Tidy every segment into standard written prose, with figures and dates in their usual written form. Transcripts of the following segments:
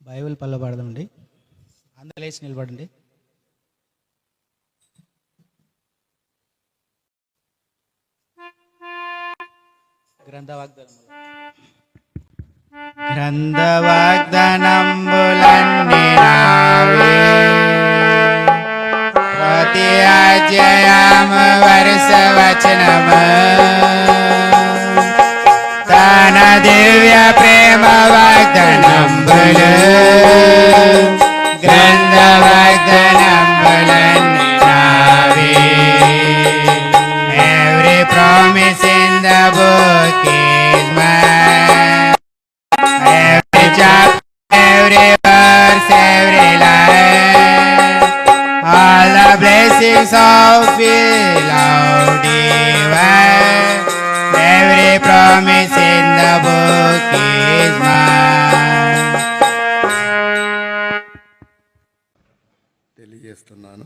Bible పల్ల పడదామండి. అందరూ లేచి నిలబడండి. గ్రంథ వాగ్దానములన్నీ నావే, ప్రతి అధ్యాయము వరుస వచనము తన దివ్య ప్రేమ వాగ్దానములు, గ్రంథ వాగ్దానములన్నీ నావే. Every promise in the book is mine. Every chapter, every verse, every line, all the blessings of His love divine. Every promise in the book is mine. తెలియజేస్తున్నాను.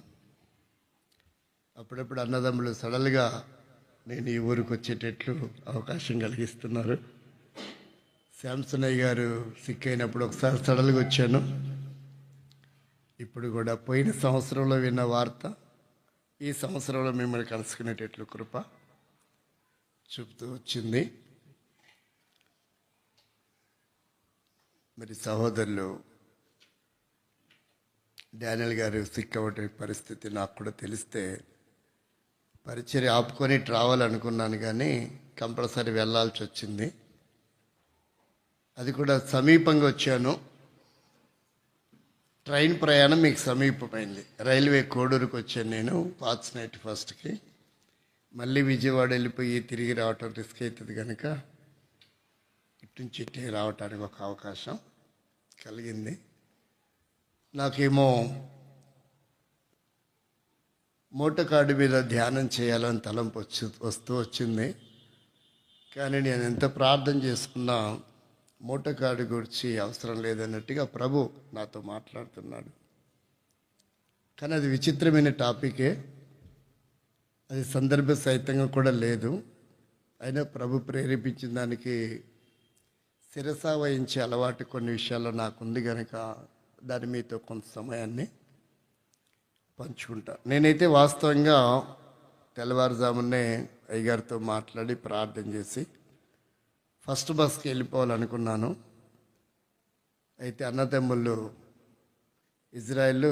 అప్పుడప్పుడు అన్నదమ్ములు సడన్గా నేను ఈ ఊరికి వచ్చేటట్లు అవకాశం కలిగిస్తున్నారు. శాంసనయ్య గారు సిక్ అయినప్పుడు ఒకసారి సడన్గా వచ్చాను. ఇప్పుడు కూడా పోయిన సంవత్సరంలో విన్న వార్త ఈ సంవత్సరంలో మిమ్మల్ని కలుసుకునేటట్లు కృప చూపుతూ వచ్చింది. మరి సహోదరులు డానియల్ గారు సిక్ అవ్వటే పరిస్థితి నాకు కూడా తెలిస్తే పరిచర్య ఆపుకొని ట్రావెల్ అనుకున్నాను, కానీ కంపల్సరీ వెళ్ళాల్సి వచ్చింది. అది కూడా సమీపంగా వచ్చాను. ట్రైన్ ప్రయాణం మీకు సమీపమైంది. రైల్వే కోడూరుకు వచ్చాను నేను పార్ట్స్ నైట్ ఫస్ట్కి. మళ్ళీ విజయవాడ వెళ్ళిపోయి తిరిగి రావటం రిస్క్ అవుతుంది కనుక ఇటు నుంచి ఇటే రావటానికి ఒక అవకాశం కలిగింది. నాకేమో మోటార్ కార్డు మీద ధ్యానం చేయాలని తలంపు వస్తూ వచ్చింది. కానీ నేను ఎంత ప్రార్థన చేసుకున్నా మోటార్ కార్డు గురించి అవసరం లేదన్నట్టుగా ప్రభు నాతో మాట్లాడుతున్నాడు. కానీ అది విచిత్రమైన టాపికే, అది సందర్భ సహితంగా కూడా లేదు. అయినా ప్రభు ప్రేరేపించిన దానికి శిరస వహించే అలవాటు కొన్ని విషయాల్లో నాకుంది కనుక దాని మీతో కొంత సమయాన్ని పంచుకుంటా. నేనైతే వాస్తవంగా తెల్లవారుజామునే అయ్యగారితో మాట్లాడి ప్రార్థన చేసి ఫస్ట్ బస్కి వెళ్ళిపోవాలనుకున్నాను. అయితే అన్నదమ్ముళ్ళు ఇజ్రాయెల్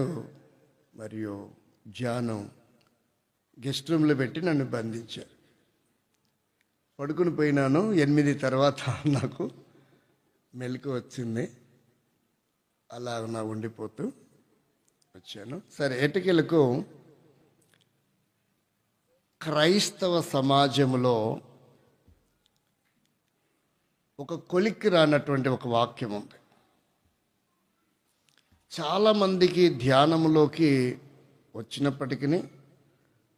మరియు జాను గెస్ట్ రూమ్లో పెట్టి నన్ను బంధించారు. పడుకుని పోయినాను. 8 తర్వాత నాకు మెలకు వచ్చింది. అలా నా ఉండిపోతూ వచ్చాను. సరే, ఎటకెలకు క్రైస్తవ సమాజంలో ఒక కొలిక్కి రానటువంటి ఒక వాక్యం ఉంది. చాలామందికి ధ్యానంలోకి వచ్చినప్పటికీ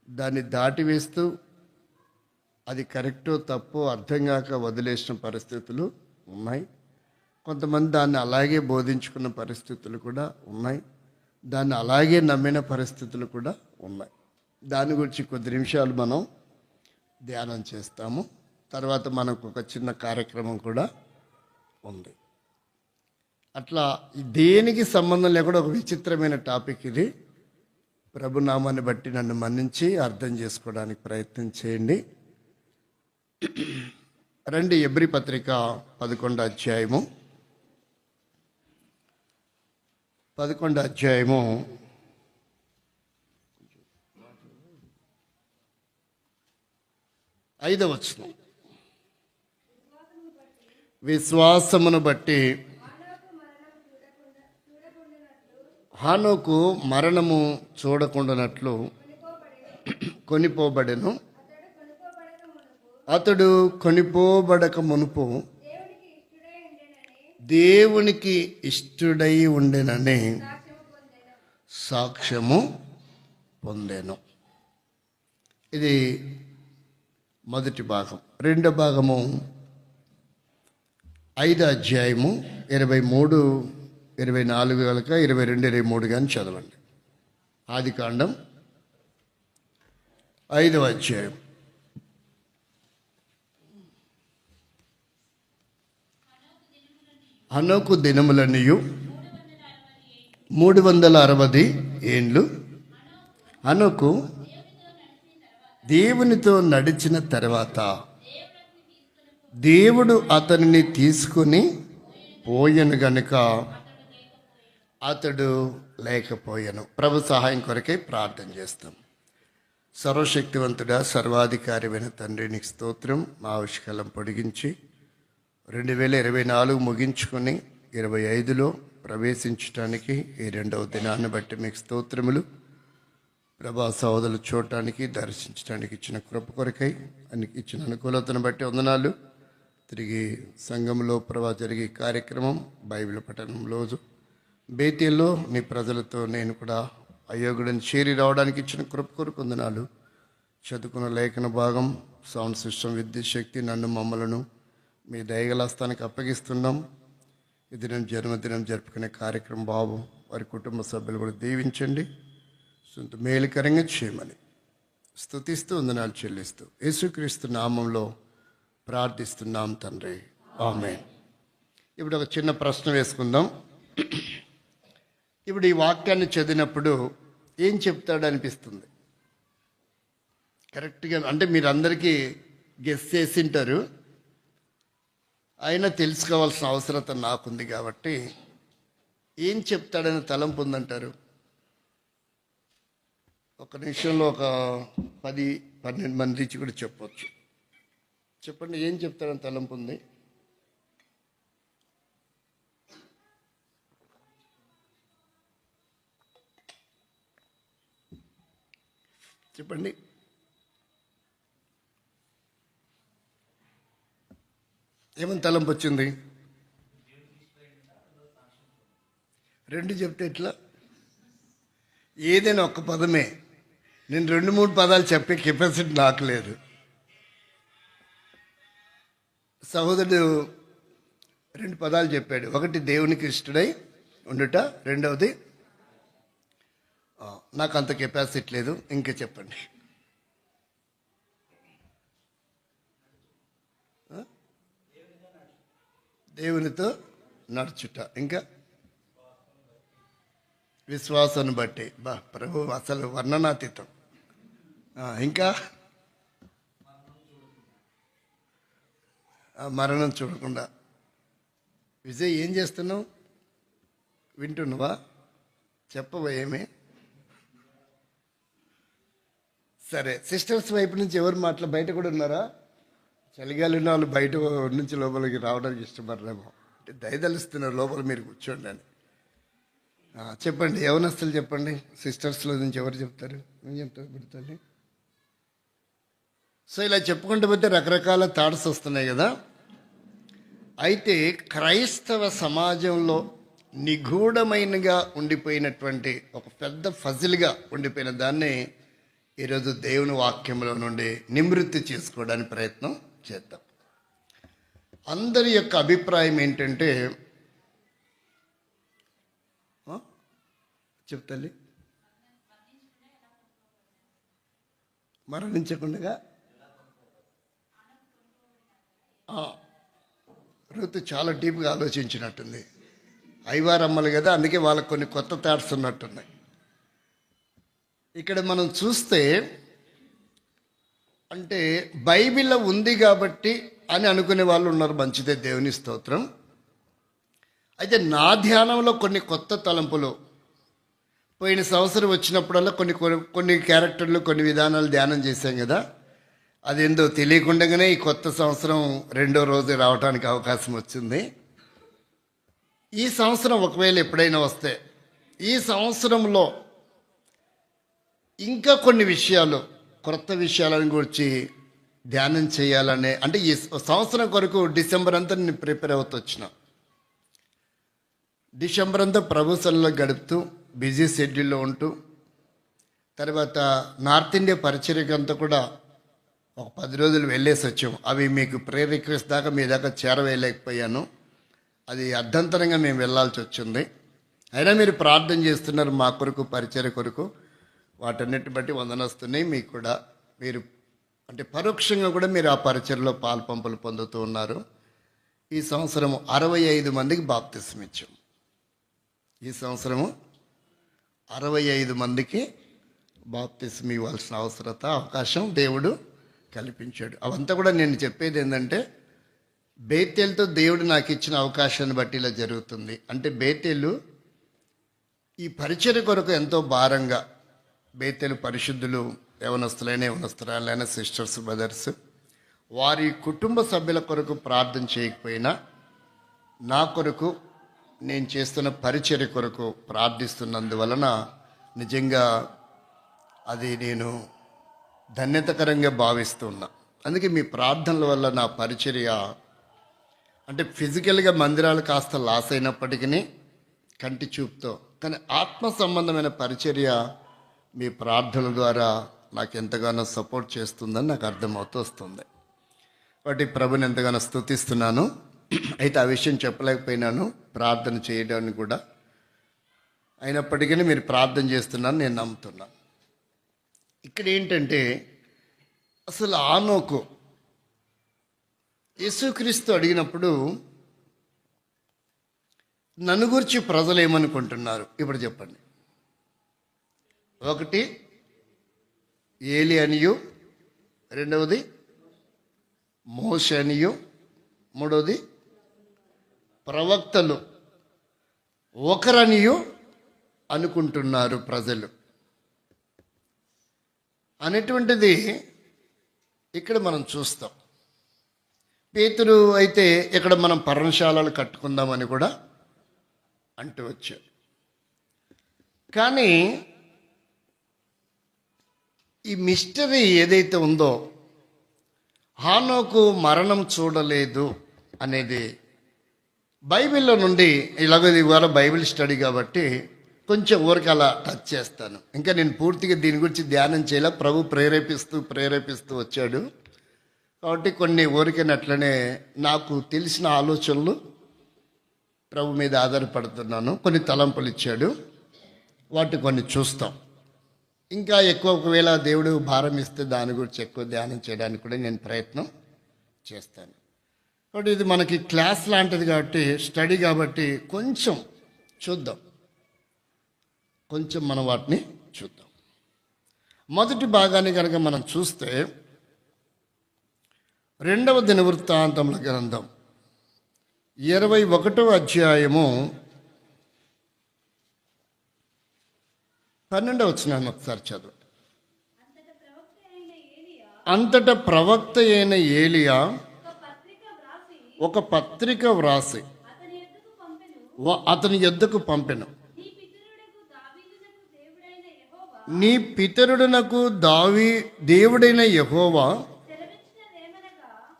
దాన్ని దాటివేస్తూ అది కరెక్టో తప్పో అర్థం కాక వదిలేసిన పరిస్థితులు ఉన్నాయి. కొంతమంది దాన్ని అలాగే బోధించుకున్న పరిస్థితులు కూడా ఉన్నాయి. దాన్ని అలాగే నమ్మిన పరిస్థితులు కూడా ఉన్నాయి. దాని గురించి కొద్ది నిమిషాలు మనం ధ్యానం చేస్తాము. తర్వాత మనకు ఒక చిన్న కార్యక్రమం కూడా ఉంది. అట్లా దేనికి సంబంధం లేకుండా ఒక విచిత్రమైన టాపిక్ ఇది. ప్రభునామాన్ని బట్టి నన్ను మన్నించి అర్థం చేసుకోవడానికి ప్రయత్నం చేయండి. రండి, ఎబ్రీ పత్రిక 11వ అధ్యాయము 5వ వచనం. విశ్వాసమును బట్టి హానోకు మరణము చూడకుండానట్లు కొనిపోబడెను. అతడు కొనిపోబడక మునుపు దేవునికి ఇష్టుడై ఉండెనని సాక్ష్యము పొందెను. ఇది మొదటి భాగం. రెండో భాగము 5వ అధ్యాయము 23, 24 కనుక 22, 23 కానీ చదవండి. ఆదికాండం 5వ అధ్యాయం. హనోకు దినములనియు 360 ఏండ్లు హనోకు దేవునితో నడిచిన తర్వాత దేవుడు అతనిని తీసుకుని పోయెను గనుక అతడు లేకపోయాను. ప్రభు సహాయం కొరకై ప్రార్థన చేస్తాం. సర్వశక్తివంతుడా, సర్వాధికారమైన తండ్రి, నీకు స్తోత్రం. మా ఆయుష్కాలం పొడిగించి 2024 ముగించుకొని 25లో ప్రవేశించడానికి ఈ రెండవ దినాన్ని బట్టి మీకు స్తోత్రములు. ప్రభా, సహోదరులు చూడటానికి, దర్శించడానికి ఇచ్చిన కృప కొరకై ఇచ్చిన అనుకూలతను బట్టి వందనాలు. తిరిగి సంఘంలో ప్రభా జరిగే కార్యక్రమం, బైబిల్ పఠనం రోజు బేతేల్లో నీ ప్రజలతో నేను కూడా అయోగుడిని చేరి రావడానికి ఇచ్చిన కృప కొరకు వందనాలు. చదువుకున్న లేఖన భాగం, సౌండ్ సిస్టమ్, విద్యుత్ శక్తి, నన్ను మమ్మలను మీ దయగలాస్తానికి అప్పగిస్తున్నాం. ఈ దినం జన్మదినం జరుపుకునే కార్యక్రమం బాబు, వారి కుటుంబ సభ్యులు కూడా దీవించండి, సొంత మేలుకరంగా చేయమని స్తుతిస్తూ వందనాలు చెల్లిస్తూ యేసుక్రీస్తు నామంలో ప్రార్థిస్తున్నాం తండ్రి, ఆమేన్. ఇప్పుడు ఒక చిన్న ప్రశ్న వేసుకుందాం. ఇప్పుడు ఈ వాక్యాన్ని చదివినప్పుడు ఏం చెప్తాడు అనిపిస్తుంది? కరెక్ట్గా అంటే మీరు అందరికీ గెస్ చేసింటారు, అయినా తెలుసుకోవాల్సిన అవసరత నాకుంది కాబట్టి ఏం చెప్తాడని తలంపు ఉందంటారు? ఒక నిమిషంలో ఒక 10-12 మంది నుంచి కూడా చెప్పవచ్చు. చెప్పండి, ఏం చెప్తాడని తలంపు ఉంది? చెప్పండి. ఏమని తలంపు వచ్చింది? 2 చెప్తే ఎట్లా? ఏదైనా ఒక్క పదమే. నేను 2-3 పదాలు చెప్పే కెపాసిటీ నాకు లేదు. సహోదరుడు 2 పదాలు చెప్పాడు. ఒకటి దేవునికి ఇష్టడై ఉండుట, రెండవది నాకు అంత కెపాసిటీ లేదు. ఇంకా చెప్పండి. దేవునితో నడుచుట, ఇంకా విశ్వాసాన్ని బట్టి. ప్రభు అసలు వర్ణనాతీతం. ఇంకా మరణం చూడకుండా. విజయ్, ఏం చేస్తున్నావు? వింటున్నావా? చెప్పవా ఏమి? సరే, సిస్టర్స్ వైపు నుంచి ఎవరు మాటలు బయట కూడా ఉన్నారా? చలిగాలి ఉన్న వాళ్ళు బయట నుంచి లోపలికి రావడానికి ఇష్టపడరేమో, అంటే దయదలుస్తున్నారు లోపల మీరు కూర్చోండి అని. చెప్పండి, యవనస్తులు చెప్పండి. సిస్టర్స్లో నుంచి ఎవరు చెప్తారు? ఏం చెప్తారు పెడతాను? సో ఇలా చెప్పుకుంటూ పోతే రకరకాల థాట్స్ వస్తున్నాయి కదా. అయితే క్రైస్తవ సమాజంలో నిగూఢమైనగా ఉండిపోయినటువంటి ఒక పెద్ద ఫజిల్గా ఉండిపోయిన దాన్ని ఈరోజు దేవుని వాక్యంలో నుండి నివృత్తి చేసుకోవడానికి ప్రయత్నం చేద్దాం. అందరి యొక్క అభిప్రాయం ఏంటంటే, చెప్తాలి, మరణించకుండా ఋతు చాలా డీప్గా ఆలోచించినట్టుంది. ఐవారమ్మలు కదా, అందుకే వాళ్ళకు కొన్ని కొత్త థాట్స్ ఉన్నట్టున్నాయి. ఇక్కడ మనం చూస్తే అంటే బైబిల్లో ఉంది కాబట్టి అని అనుకునే వాళ్ళు ఉన్నారు. మంచిదే, దేవుని స్తోత్రం. అయితే నా ధ్యానంలో కొన్ని కొత్త తలంపులు పోయిన సంవత్సరం వచ్చినప్పుడల్లా కొన్ని క్యారెక్టర్లు, కొన్ని విధానాలు ధ్యానం చేశాం కదా. అదేందో తెలియకుండానే ఈ కొత్త సంవత్సరం 2వ రోజు రావడానికి అవకాశం వచ్చింది. ఈ సంవత్సరం ఒకవేళ ఎప్పుడైనా వస్తే, ఈ సంవత్సరంలో ఇంకా కొన్ని విషయాలు, కొత్త విషయాలను గురించి ధ్యానం చేయాలనే, అంటే ఈ సంవత్సరం కొరకు డిసెంబర్ అంతా నేను ప్రిపేర్ అవుతూ వచ్చిన. డిసెంబర్ అంతా ప్రభుత్వంలో గడుపుతూ బిజీ షెడ్యూల్లో ఉంటూ, తర్వాత నార్త్ ఇండియా పరిచర్యకు అంతా కూడా ఒక 10 రోజులు వెళ్ళేసి వచ్చాం. అవి మీకు ప్రేయర్ రిక్వెస్ట్ దాకా మీ దాకా చేరవేయలేకపోయాను. అది అర్ధంతరంగా మేము వెళ్ళాల్సి వచ్చింది. అయినా మీరు ప్రార్థన చేస్తున్నారు మా కొరకు, పరిచర్య కొరకు. వాటన్నిటిని బట్టి వందనస్తున్నాయి. మీకు కూడా మీరు అంటే పరోక్షంగా కూడా మీరు ఆ పరిచర్యలో పాలు పంపులు పొందుతూ ఉన్నారు. ఈ సంవత్సరము 65 మందికి బాప్తిసం ఇచ్చాం. ఈ సంవత్సరము 65 మందికి బాప్తిస్మ ఇవ్వాల్సిన అవకాశం దేవుడు కల్పించాడు. అవంతా కూడా నేను చెప్పేది ఏంటంటే, బేతేలుతో దేవుడు నాకు ఇచ్చిన అవకాశాన్ని బట్టి ఇలా జరుగుతుంది. అంటే బేతేలు ఈ పరిచర్య కొరకు ఎంతో భారంగా, బేతేలు పరిశుద్ధులు, యవనస్తురాలైన సిస్టర్స్, బ్రదర్స్, వారి కుటుంబ సభ్యుల కొరకు ప్రార్థన చేయకపోయినా నా కొరకు, నేను చేస్తున్న పరిచర్య కొరకు ప్రార్థిస్తున్నందువలన నిజంగా అది నేను ధన్యతకరంగా భావిస్తున్నా. అందుకే మీ ప్రార్థనల వల్ల నా పరిచర్య, అంటే ఫిజికల్గా మందిరాలు కాస్త లాస్ అయినప్పటికీ కంటి చూపుతో, కానీ ఆత్మ సంబంధమైన పరిచర్య మీ ప్రార్థనల ద్వారా నాకు ఎంతగానో సపోర్ట్ చేస్తుందని నాకు అర్థమవుతూ వస్తుంది. కాబట్టి ప్రభుని ఎంతగానో స్తుతిస్తున్నాను. అయితే ఆ విషయం చెప్పలేకపోయినాను, ప్రార్థన చేయడానికి కూడా. అయినప్పటికీ మీరు ప్రార్థన చేస్తున్నాను నేను నమ్ముతున్నాను. ఇక్కడ ఏంటంటే, అసలు ఆనోకు యేసుక్రీస్తు అడిగినప్పుడు నన్ను గురించి ప్రజలు ఏమనుకుంటున్నారు ఇప్పుడు చెప్పండి. ఒకటి ఏలి అనియు, రెండవది మోషే అనియు, మూడవది ప్రవక్తలు ఒకరనియు అనుకుంటున్నారు ప్రజలు అనేటువంటిది ఇక్కడ మనం చూస్తాం. పేతురు అయితే ఇక్కడ మనం పర్ణశాలలు కట్టుకుందామని కూడా అంటూ వచ్చాడు. కానీ ఈ మిస్టరీ ఏదైతే ఉందో, హానోకు మరణం చూడలేదు అనేది బైబిల్లో నుండి, ఇలాగ ఇవాళ బైబిల్ స్టడీ కాబట్టి కొంచెం ఊరికి అలా టచ్ చేస్తాను. ఇంకా నేను పూర్తిగా దీని గురించి ధ్యానం చేయాల, ప్రభు ప్రేరేపిస్తూ వచ్చాడు కాబట్టి కొన్ని ఊరికైనట్లనే నాకు తెలిసిన ఆలోచనలు ప్రభు మీద ఆధారపడుతున్నాను. కొన్ని తలంపులు ఇచ్చాడు, వాటి కొన్ని చూస్తాం. ఇంకా ఎక్కువ ఒకవేళ దేవుడు భారం ఇస్తే దాని గురించి ఎక్కువ ధ్యానం చేయడానికి కూడా నేను ప్రయత్నం చేస్తాను. కాబట్టి ఇది మనకి క్లాస్ లాంటిది కాబట్టి, స్టడీ కాబట్టి కొంచెం చూద్దాం, కొంచెం మనం వాటిని చూద్దాం. మొదటి భాగాన్ని కనుక మనం చూస్తే, 2వ దినవృత్తాంతముల గ్రంథం 21వ అధ్యాయము 12వ వచనాన్ని ఒకసారి చదువు. అంతటా ప్రవక్త అయిన ఏలియా ఒక పత్రిక వ్రాసి అతని యొద్దకు పంపెను. నీ పితరుడునకు దేవుడైన యెహోవా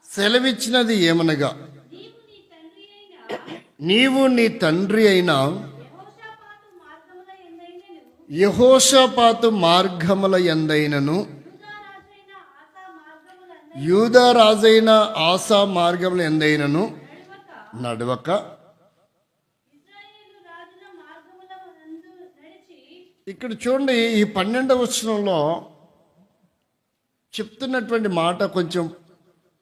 సెలవిచ్చినది ఏమనగా, నీవు నీ తండ్రి అయిన యెహోషాపాతు మార్గముల యందైనను యూదా రాజైన ఆసా మార్గముల యందైనను నడవక, ఇక్కడ చూడండి, ఈ 12వ వచనంలో చెప్తున్నటువంటి మాట కొంచెం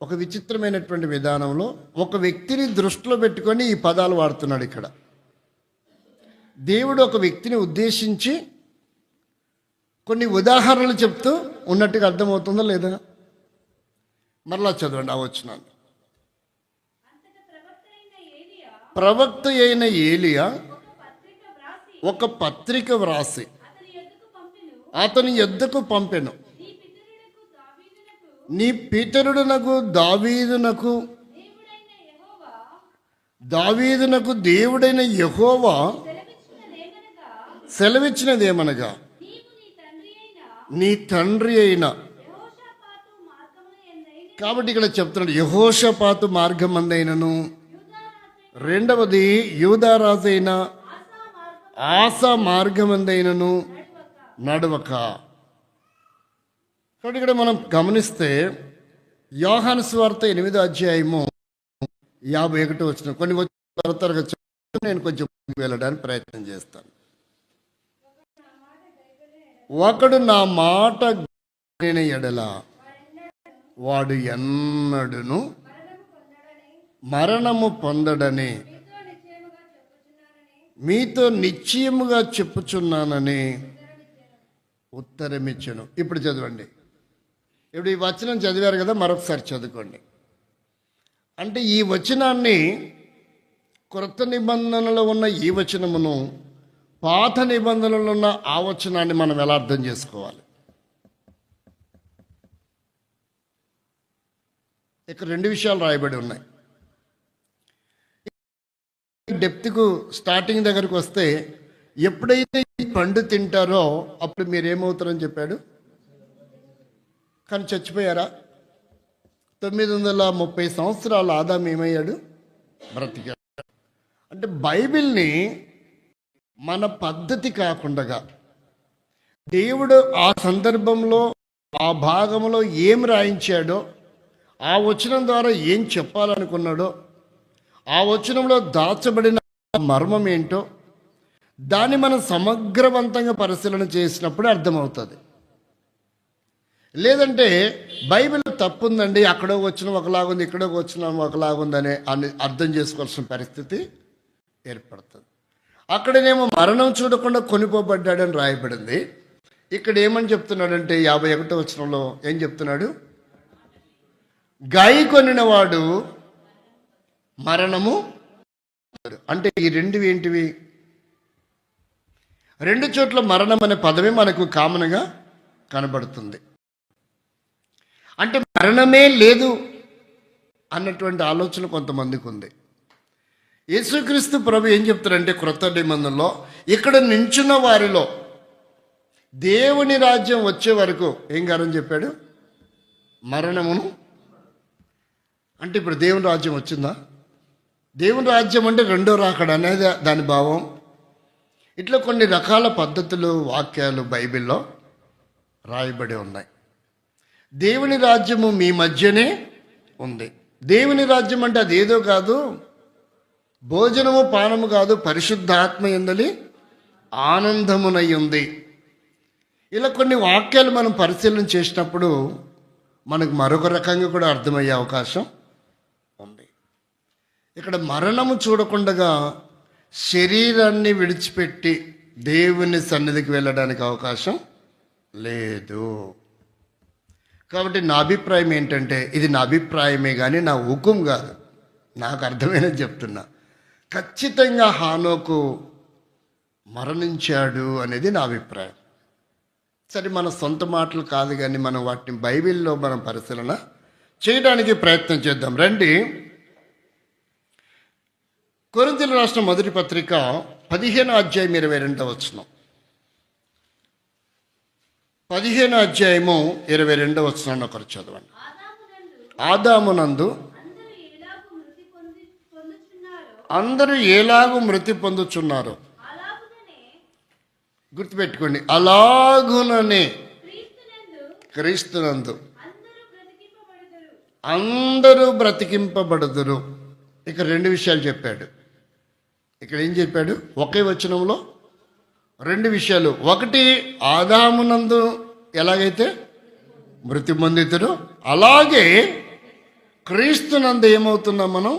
ఒక విచిత్రమైనటువంటి విధానంలో ఒక వ్యక్తిని దృష్టిలో పెట్టుకొని ఈ పదాలు వాడుతున్నాడు. ఇక్కడ దేవుడు ఒక వ్యక్తిని ఉద్దేశించి కొన్ని ఉదాహరణలు చెప్తూ ఉన్నట్టుగా అర్థమవుతుందా లేదా? మరలా చదవండి ఆ వచనాన్ని. ప్రవక్త అయిన ఏలియా ఒక పత్రిక వ్రాసి అతని యొద్దకు పంపెను. నీ పితరుడునకు దావీదునకు దేవుడైన యెహోవా సెలవిచ్చినదేమనగా, నీ తండ్రి అయిన, కాబట్టి ఇక్కడ చెప్తున్నాడు యెహోషాపాతు మార్గమందైనను, రెండవది యూదారాజైన ఆసా మార్గమందైనను నడవక. కాబట్టి ఇక్కడ మనం గమనిస్తే యోహాను సువార్త 8వ అధ్యాయము 51 వచ్చిన కొన్ని త్వరగా నేను కొంచెం వెళ్ళడానికి ప్రయత్నం చేస్తాను. ఒకడు నా మాట ఎడల వాడు ఎన్నడును మరణము పొందడని మీతో నిశ్చయముగా చెప్పుచున్నానని ఉత్తరమిచ్చాను. ఇప్పుడు చదవండి. ఇప్పుడు ఈ వచనం చదివారు కదా, మరొకసారి చదువుకోండి. అంటే ఈ వచనాన్ని, క్రొత్త నిబంధనలో ఉన్న ఈ వచనమును, పాత నిబంధనలో ఉన్న ఆ వచనాన్ని మనం ఎలా అర్థం చేసుకోవాలి? ఇక్కడ రెండు విషయాలు రాయబడి ఉన్నాయి. డెప్త్కు స్టార్టింగ్ దగ్గరకు వస్తే, ఎప్పుడైతే ఈ పండు తింటారో అప్పుడు మీరేమవుతారని చెప్పాడు. కానీ చచ్చిపోయారా? 930 సంవత్సరాలు ఆదాము ఏమయ్యాడు? బ్రతికాడు. అంటే బైబిల్ని మన పద్ధతి కాకుండా దేవుడు ఆ సందర్భంలో ఆ భాగంలో ఏం రాయించాడో, ఆ వచనం ద్వారా ఏం చెప్పాలనుకున్నాడో, ఆ వచనంలో దాచబడిన మర్మం ఏంటో దాన్ని మనం సమగ్రవంతంగా పరిశీలన చేసినప్పుడు అర్థమవుతుంది. లేదంటే బైబిల్ తప్పుందండి, అక్కడో వచ్చిన ఒకలాగుంది, ఇక్కడో వచ్చిన ఒకలాగుందని అని అర్థం చేసుకోవాల్సిన పరిస్థితి ఏర్పడుతుంది. అక్కడనేమో మరణం చూడకుండా కొనిపోబడ్డాడని రాయబడింది. ఇక్కడ ఏమని చెప్తున్నాడంటే 51వ వచనంలో ఏం చెప్తున్నాడు? గాయి కొనినవాడు మరణము. అంటే ఈ రెండు ఏంటివి? రెండు చోట్ల మరణం అనే పదమే మనకు కామన్గా కనబడుతుంది. అంటే మరణమే లేదు అన్నటువంటి ఆలోచన కొంతమందికి ఉంది. యేసుక్రీస్తు ప్రభు ఏం చెప్తారంటే క్రొత్త నిబంధనలో, ఇక్కడ నించున్న వారిలో దేవుని రాజ్యం వచ్చే వరకు ఏం కాదని చెప్పాడు? మరణమును. అంటే ఇప్పుడు దేవుని రాజ్యం వచ్చిందా? దేవుని రాజ్యం అంటే రెండో రాకడ అనేది దాని భావం. ఇట్లా కొన్ని రకాల పద్ధతులు, వాక్యాలు బైబిల్లో రాయబడి ఉన్నాయి. దేవుని రాజ్యము మీ మధ్యనే ఉంది. దేవుని రాజ్యం అంటే అదేదో కాదు, భోజనము పానము కాదు, పరిశుద్ధాత్మ యందలి ఆనందమునై ఉంది. ఇలా కొన్ని వాక్యాలు మనం పరిశీలన చేసినప్పుడు మనకు మరొక రకంగా కూడా అర్థమయ్యే అవకాశం ఉంది. ఇక్కడ మరణము చూడకుండా శరీరాన్ని విడిచిపెట్టి దేవుని సన్నిధికి వెళ్ళడానికి అవకాశం లేదు. కాబట్టి నా అభిప్రాయం ఏంటంటే, ఇది నా అభిప్రాయమే కానీ నా హుకుం కాదు, నాకు అర్థమైనది చెప్తున్నా. ఖచ్చితంగా హానోకు మరణించాడు అనేది నా అభిప్రాయం. సరే, మన సొంత మాటలు కాదు కానీ మనం వాటిని బైబిల్లో మనం పరిశీలన చేయడానికి ప్రయత్నం చేద్దాం. రండి, కొరింథీయులకు రాసిన మొదటి పత్రిక 15వ అధ్యాయం 22వ వచనం. 15వ అధ్యాయము 22వ వచనాన్ని ఒకరు చదవండి. ఆదామునందు అందరూ ఎలాగూ మృతి పొందుచున్నారు. గుర్తుపెట్టుకోండి, అలాగుననే క్రీస్తునందు అందరూ బ్రతికింపబడుదురు. ఇక్కడ రెండు విషయాలు చెప్పాడు. ఇక్కడ ఏం చెప్పాడు? ఒకే వచనంలో రెండు విషయాలు. ఒకటి, ఆదామునందు ఎలాగైతే మృతి పొందితురు, అలాగే క్రీస్తునందు ఏమవుతున్నాం? మనం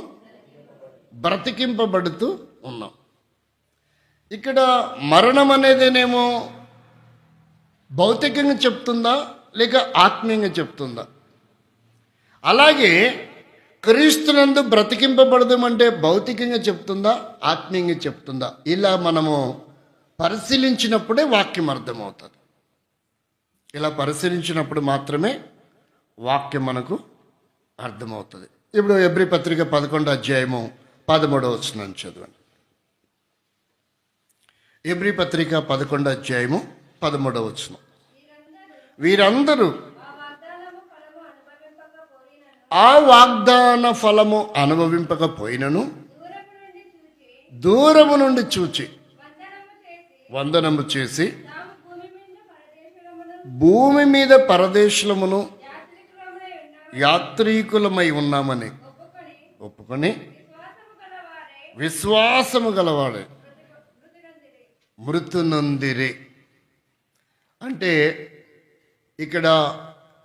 బ్రతికింపబడుతూ ఉన్నాం. ఇక్కడ మరణం అనేదేనేమో భౌతికంగా చెప్తుందా లేక ఆత్మీయంగా చెప్తుందా? అలాగే క్రీస్తునందు బ్రతికింపబడదామంటే భౌతికంగా చెప్తుందా ఆత్మీయంగా చెప్తుందా? ఇలా మనము పరిశీలించినప్పుడే వాక్యం అర్థమవుతుంది. ఇలా పరిశీలించినప్పుడు మాత్రమే వాక్యం మనకు అర్థమవుతుంది. ఇప్పుడు ఎబ్రీ పత్రిక 11వ అధ్యాయము 13వ వచనం చదవండి. ఎబ్రీ పత్రిక 11వ అధ్యాయము 13వ వచనం. వీరందరూ ఆ వాగ్దాన ఫలము అనుభవింపకపోయినను దూరము నుండి చూచి వందనము చేసి భూమి మీద పరదేశులమును యాత్రీకులమై ఉన్నామని ఒప్పుకొని విశ్వాసము గలవాడే మృతు నొందిరి. అంటే ఇక్కడ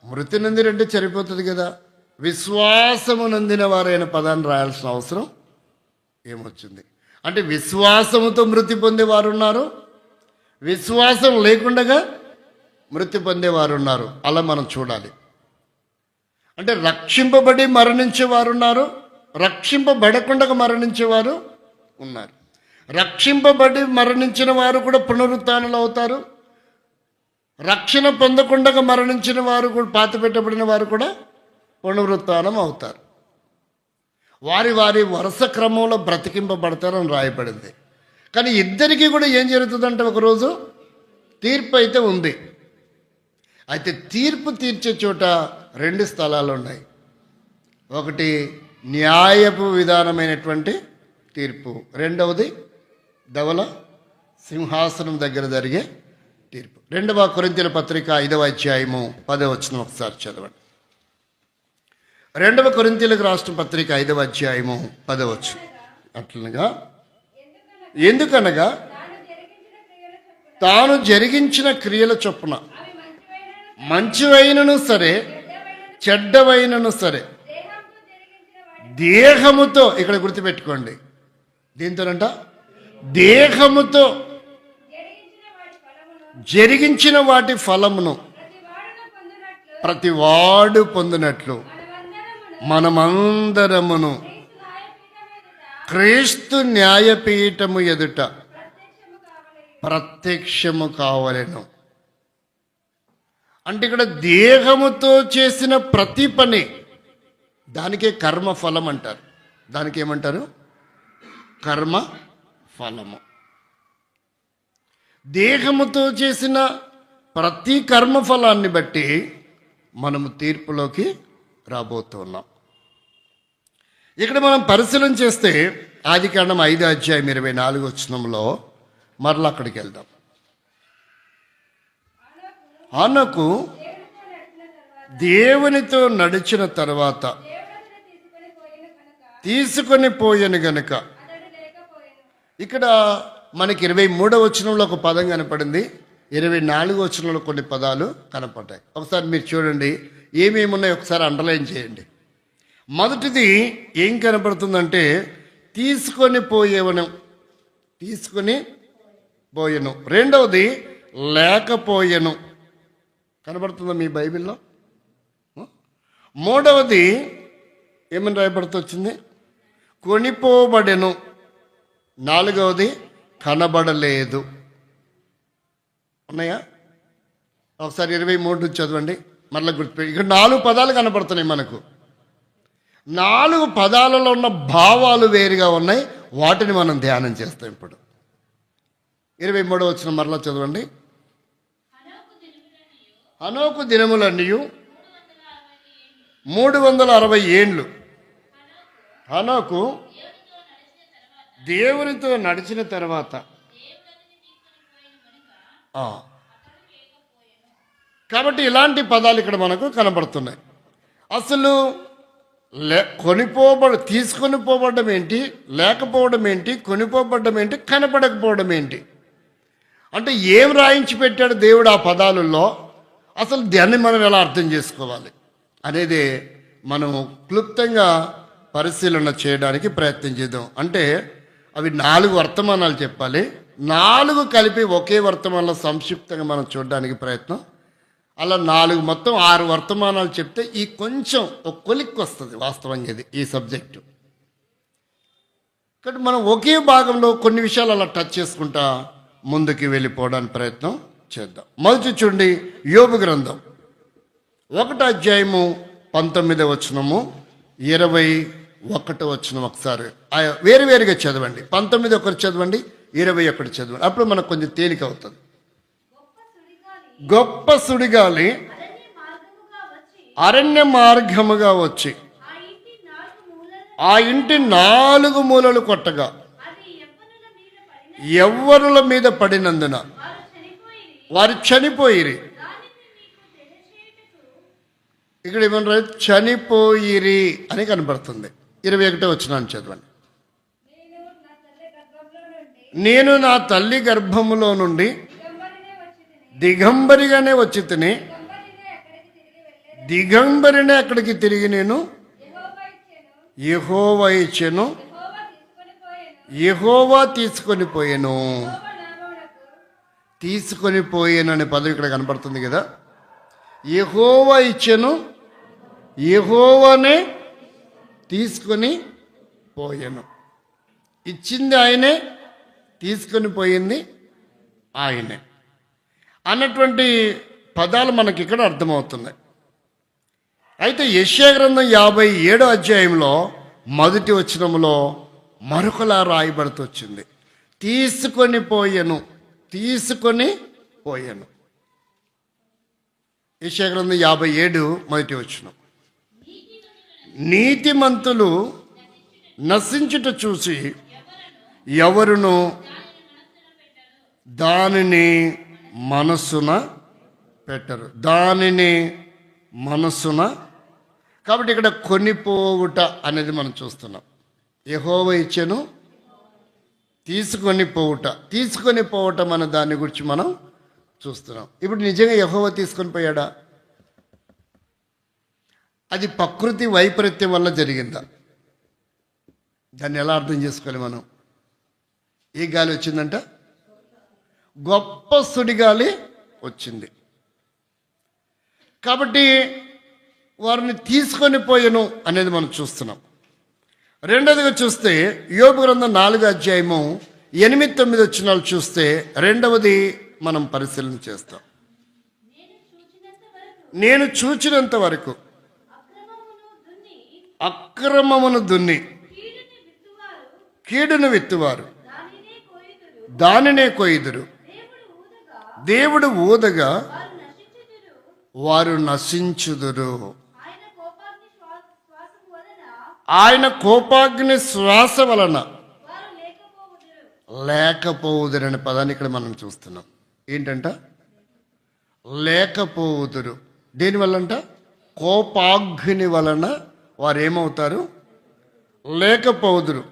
మృతి నొందిరి అంటే సరిపోతుంది కదా, విశ్వాసము నొందిన వారైన పదాన్ని రాయాల్సిన అవసరం ఏమొచ్చింది అంటే విశ్వాసముతో మృతి పొందేవారు ఉన్నారు, విశ్వాసం లేకుండా మృతి పొందేవారు ఉన్నారు. అలా మనం చూడాలి. అంటే రక్షింపబడి మరణించేవారు ఉన్నారు, రక్షింపబడకుండా మరణించేవారు ఉన్నారు. రక్షింపబడి మరణించిన వారు కూడా పునరుత్థానులు అవుతారు. రక్షణ పొందకుండా మరణించిన వారు కూడా, పాతిపెట్టబడిన వారు కూడా పునరుత్థానం అవుతారు. వారి వారి వరుస క్రమంలో బ్రతికింపబడతారని రాయబడింది. కానీ ఇద్దరికీ కూడా ఏం జరుగుతుందంటే ఒకరోజు తీర్పు అయితే ఉంది. అయితే తీర్పు తీర్చే చోట 2 స్థలాలు ఉన్నాయి. ఒకటి న్యాయపు విధానమైనటువంటి తీర్పు, రెండవది ధవల సింహాసనం దగ్గర జరిగే తీర్పు. 2వ కొరింథీయుల పత్రిక 5వ అధ్యాయము 10వ వచనం ఒకసారి చదవండి. 2వ కొరింథీయులకు రాసిన పత్రిక 5వ అధ్యాయము 10వ వచనం. అట్లనగా ఎందుకనగా తాను జరిగించిన క్రియల చొప్పున మంచివైనను సరే చెడ్డవైనను సరే దేహముతో, ఇక్కడ గుర్తుపెట్టుకోండి, దీంతోనంట దేహముతో జరిగించిన వాటి ఫలమును ప్రతివాడు పొందినట్లు మనమందరమును క్రీస్తు న్యాయపీఠము ఎదుట ప్రత్యక్షము కావలెను. అంటే ఇక్కడ దేహముతో చేసిన ప్రతి పని, దానికే కర్మ ఫలం అంటారు. దానికి ఏమంటారు? కర్మ ఫలము. దేహముతో చేసిన ప్రతి కర్మఫలాన్ని బట్టి మనము తీర్పులోకి రాబోతున్నాం. ఇక్కడ మనం పరిశీలన చేస్తే ఆదికాండం 5వ అధ్యాయం 24వ వచనంలో మరలా అక్కడికి వెళ్దాం. హనోకు దేవునితో నడిచిన తర్వాత తీసుకొని పోయెను గనుక, ఇక్కడ మనకి 23వ వచనంలో ఒక పదం కనపడింది, 24వ వచనంలో కొన్ని పదాలు కనపడ్డాయి. ఒకసారి మీరు చూడండి, ఏమేమి ఉన్నాయో ఒకసారి అండర్లైన్ చేయండి. మొదటిది ఏం కనపడుతుందంటే తీసుకొని పోయేవను, తీసుకొని పోయెను. రెండవది లేకపోయెను, కనబడుతుందా మీ బైబిల్లో? మూడవది ఏమని రాయబడుతూ వచ్చింది? కొనిపోబడెను. నాలుగవది కనబడలేదు. ఉన్నాయా? ఒకసారి 23 చదవండి, మళ్ళీ గుర్తుపెట్టి. ఇక్కడ 4 పదాలు కనబడుతున్నాయి మనకు. 4 పదాలలో ఉన్న భావాలు వేరుగా ఉన్నాయి. వాటిని మనం ధ్యానం చేస్తాం ఇప్పుడు. 23వ వచనం మరలా చదవండి. హనోకు దినములన్నీయు 360 ఏండ్లు. హనోకు దేవునితో నడిచిన తర్వాత, కాబట్టి ఇలాంటి పదాలు ఇక్కడ మనకు కనబడుతున్నాయి. అసలు తీసుకొని పోబడ్డం ఏంటి, లేకపోవడం ఏంటి, కొనిపోబడ్డం ఏంటి, కనపడకపోవడం ఏంటి అంటే ఏం రాయించి పెట్టాడు దేవుడు ఆ పదాలలో, అసలు దాన్ని మనం ఎలా అర్థం చేసుకోవాలి అనేది మనం క్లుప్తంగా పరిశీలన చేయడానికి ప్రయత్నం చేద్దాం. అంటే అవి 4 వర్తమానాలు చెప్పాలి. 4 కలిపి ఒకే వర్తమానంలో సంక్షిప్తంగా మనం చూడడానికి ప్రయత్నం. అలా 4 మొత్తం 6 వర్తమానాలు చెప్తే ఈ కొంచెం ఒక కొలిక్కి వస్తుంది వాస్తవంగా ఇది ఈ సబ్జెక్టు. కాబట్టి మనం ఒకే భాగంలో కొన్ని విషయాలు అలా టచ్ చేసుకుంటా ముందుకు వెళ్ళిపోవడానికి ప్రయత్నం చేద్దాం. మొదటి చూడండి, యోబు గ్రంథం 1వ అధ్యాయము 19వ వచనము 21వ వచనం. ఒకసారి వేరువేరుగా చదవండి. 19 ఒకటి చదవండి, 21 చదవండి. అప్పుడు మనకు కొంచెం తేలిక అవుతుంది. గొప్ప సుడిగాలి అరణ్య మార్గముగా వచ్చి ఆ ఇంటి 4 మూలలు కొట్టగా యవ్వనుల మీద పడినందున వారు చనిపోయిరి. ఇక్కడ ఏమన్నారు? చనిపోయిరి అని కనబడుతుంది. 21వ వచనాన్ని చదవండి. నేను నా తల్లి గర్భములో నుండి దిగంబరిగానే వచ్చి తిని, దిగంబరినే అక్కడికి తిరిగి నేను యెహోవా ఇచ్చెను, యెహోవా తీసుకొని పోయెను. తీసుకొని పోయెను అనే పదం ఇక్కడ కనపడుతుంది కదా. యెహోవా ఇచ్చెను, యెహోవానే తీసుకొని పోయెను. ఇచ్చింది ఆయనే, తీసుకొని పోయింది ఆయనే అన్నటువంటి పదాలు మనకి ఇక్కడ అర్థమవుతున్నాయి. అయితే యెషయా గ్రంథం 57వ అధ్యాయంలో మొదటి వచనంలో మరొకలా రాయబడుతూ వచ్చింది, తీసుకొని పోయెను, తీసుకొని పోయెను. యెషయా గ్రంథం 57 మొదటి వచనం, నీతిమంతులు నశించుట చూసి ఎవరును దానిని మనస్సున పెట్టరు. దానిని మనస్సున. కాబట్టి ఇక్కడ కొనిపోవుట అనేది మనం చూస్తున్నాం. యెహోవా ఇచ్చెను, తీసుకొని పోవుట. తీసుకొని పోవటం అనే దాని గురించి మనం చూస్తున్నాం. ఇప్పుడు నిజంగా యెహోవా తీసుకొని పోయాడా? అది ప్రకృతి వైపరీత్యం వల్ల జరిగిందా? దాన్ని ఎలా అర్థం చేసుకోవాలి మనం? ఏ గాలి వచ్చిందంట? గొప్ప సుడిగాలి వచ్చింది. కాబట్టి వారిని తీసుకొని పోయెను అనేది మనం చూస్తున్నాం. రెండవదిగా చూస్తే యోబు గ్రంథం 4వ అధ్యాయము 8-9 వచనాలు చూస్తే రెండవది మనం పరిశీలన చేస్తాం. నేను చూచినంత వరకు అక్రమమును దున్ని కీడును విత్తువారు దానినే కొయ్యుదురు. దేవుడు ఊదగా వారు నశించుదురు. ఆయన కోపాగ్ని శ్వాస వలన లేకపోవుదురు అనే పదాన్ని ఇక్కడ మనం చూస్తున్నాం. ఏంటంట? లేకపోవుదురు. దేనివల్లంట? కోపాగ్ని వలన వారు ఏమవుతారు? లేకపోవుదురు.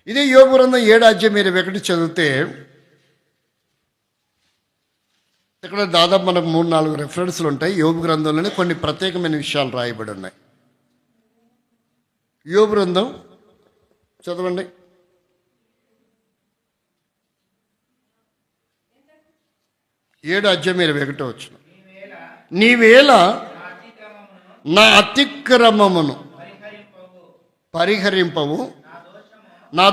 ఇదే యోబు గ్రంథం 7వ అధ్యాయం 21 చదివితే ఇక్కడ దాదాపు మనకు 3-4 రెఫరెన్స్లు ఉంటాయి. యోబు గ్రంథంలోనే కొన్ని ప్రత్యేకమైన విషయాలు రాయబడి ఉన్నాయి. యోబు గ్రంథం చదవండి. 7వ అధ్యాయం 21 వచ్చిన, నీవేళ నా అతిక్రమమును పరిహరింపవు, నా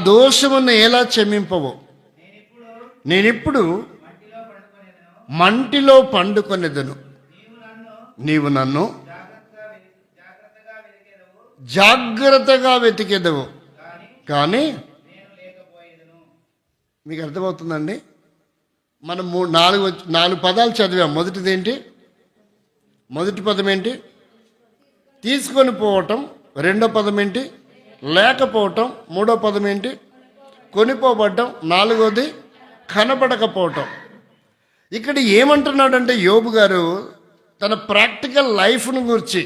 దోషమును ఎలా క్షమింపవు. నేనిప్పుడు మంటిలో పండుకొనేదను, నీవు నన్ను జాగ్రత్తగా వెతికేదవు కానీ. మీకు అర్థమవుతుందండి? మనం 4 పదాలు చదివాం. మొదటిది ఏంటి? మొదటి పదం ఏంటి? తీసుకొని పోవటం. రెండో పదం ఏంటి? లేకపోవటం. మూడో పదం ఏంటి? కొనిపోబడ్డం. నాలుగోది కనబడకపోవటం. ఇక్కడ ఏమంటున్నాడంటే యోబు గారు తన ప్రాక్టికల్ లైఫ్ను గురించి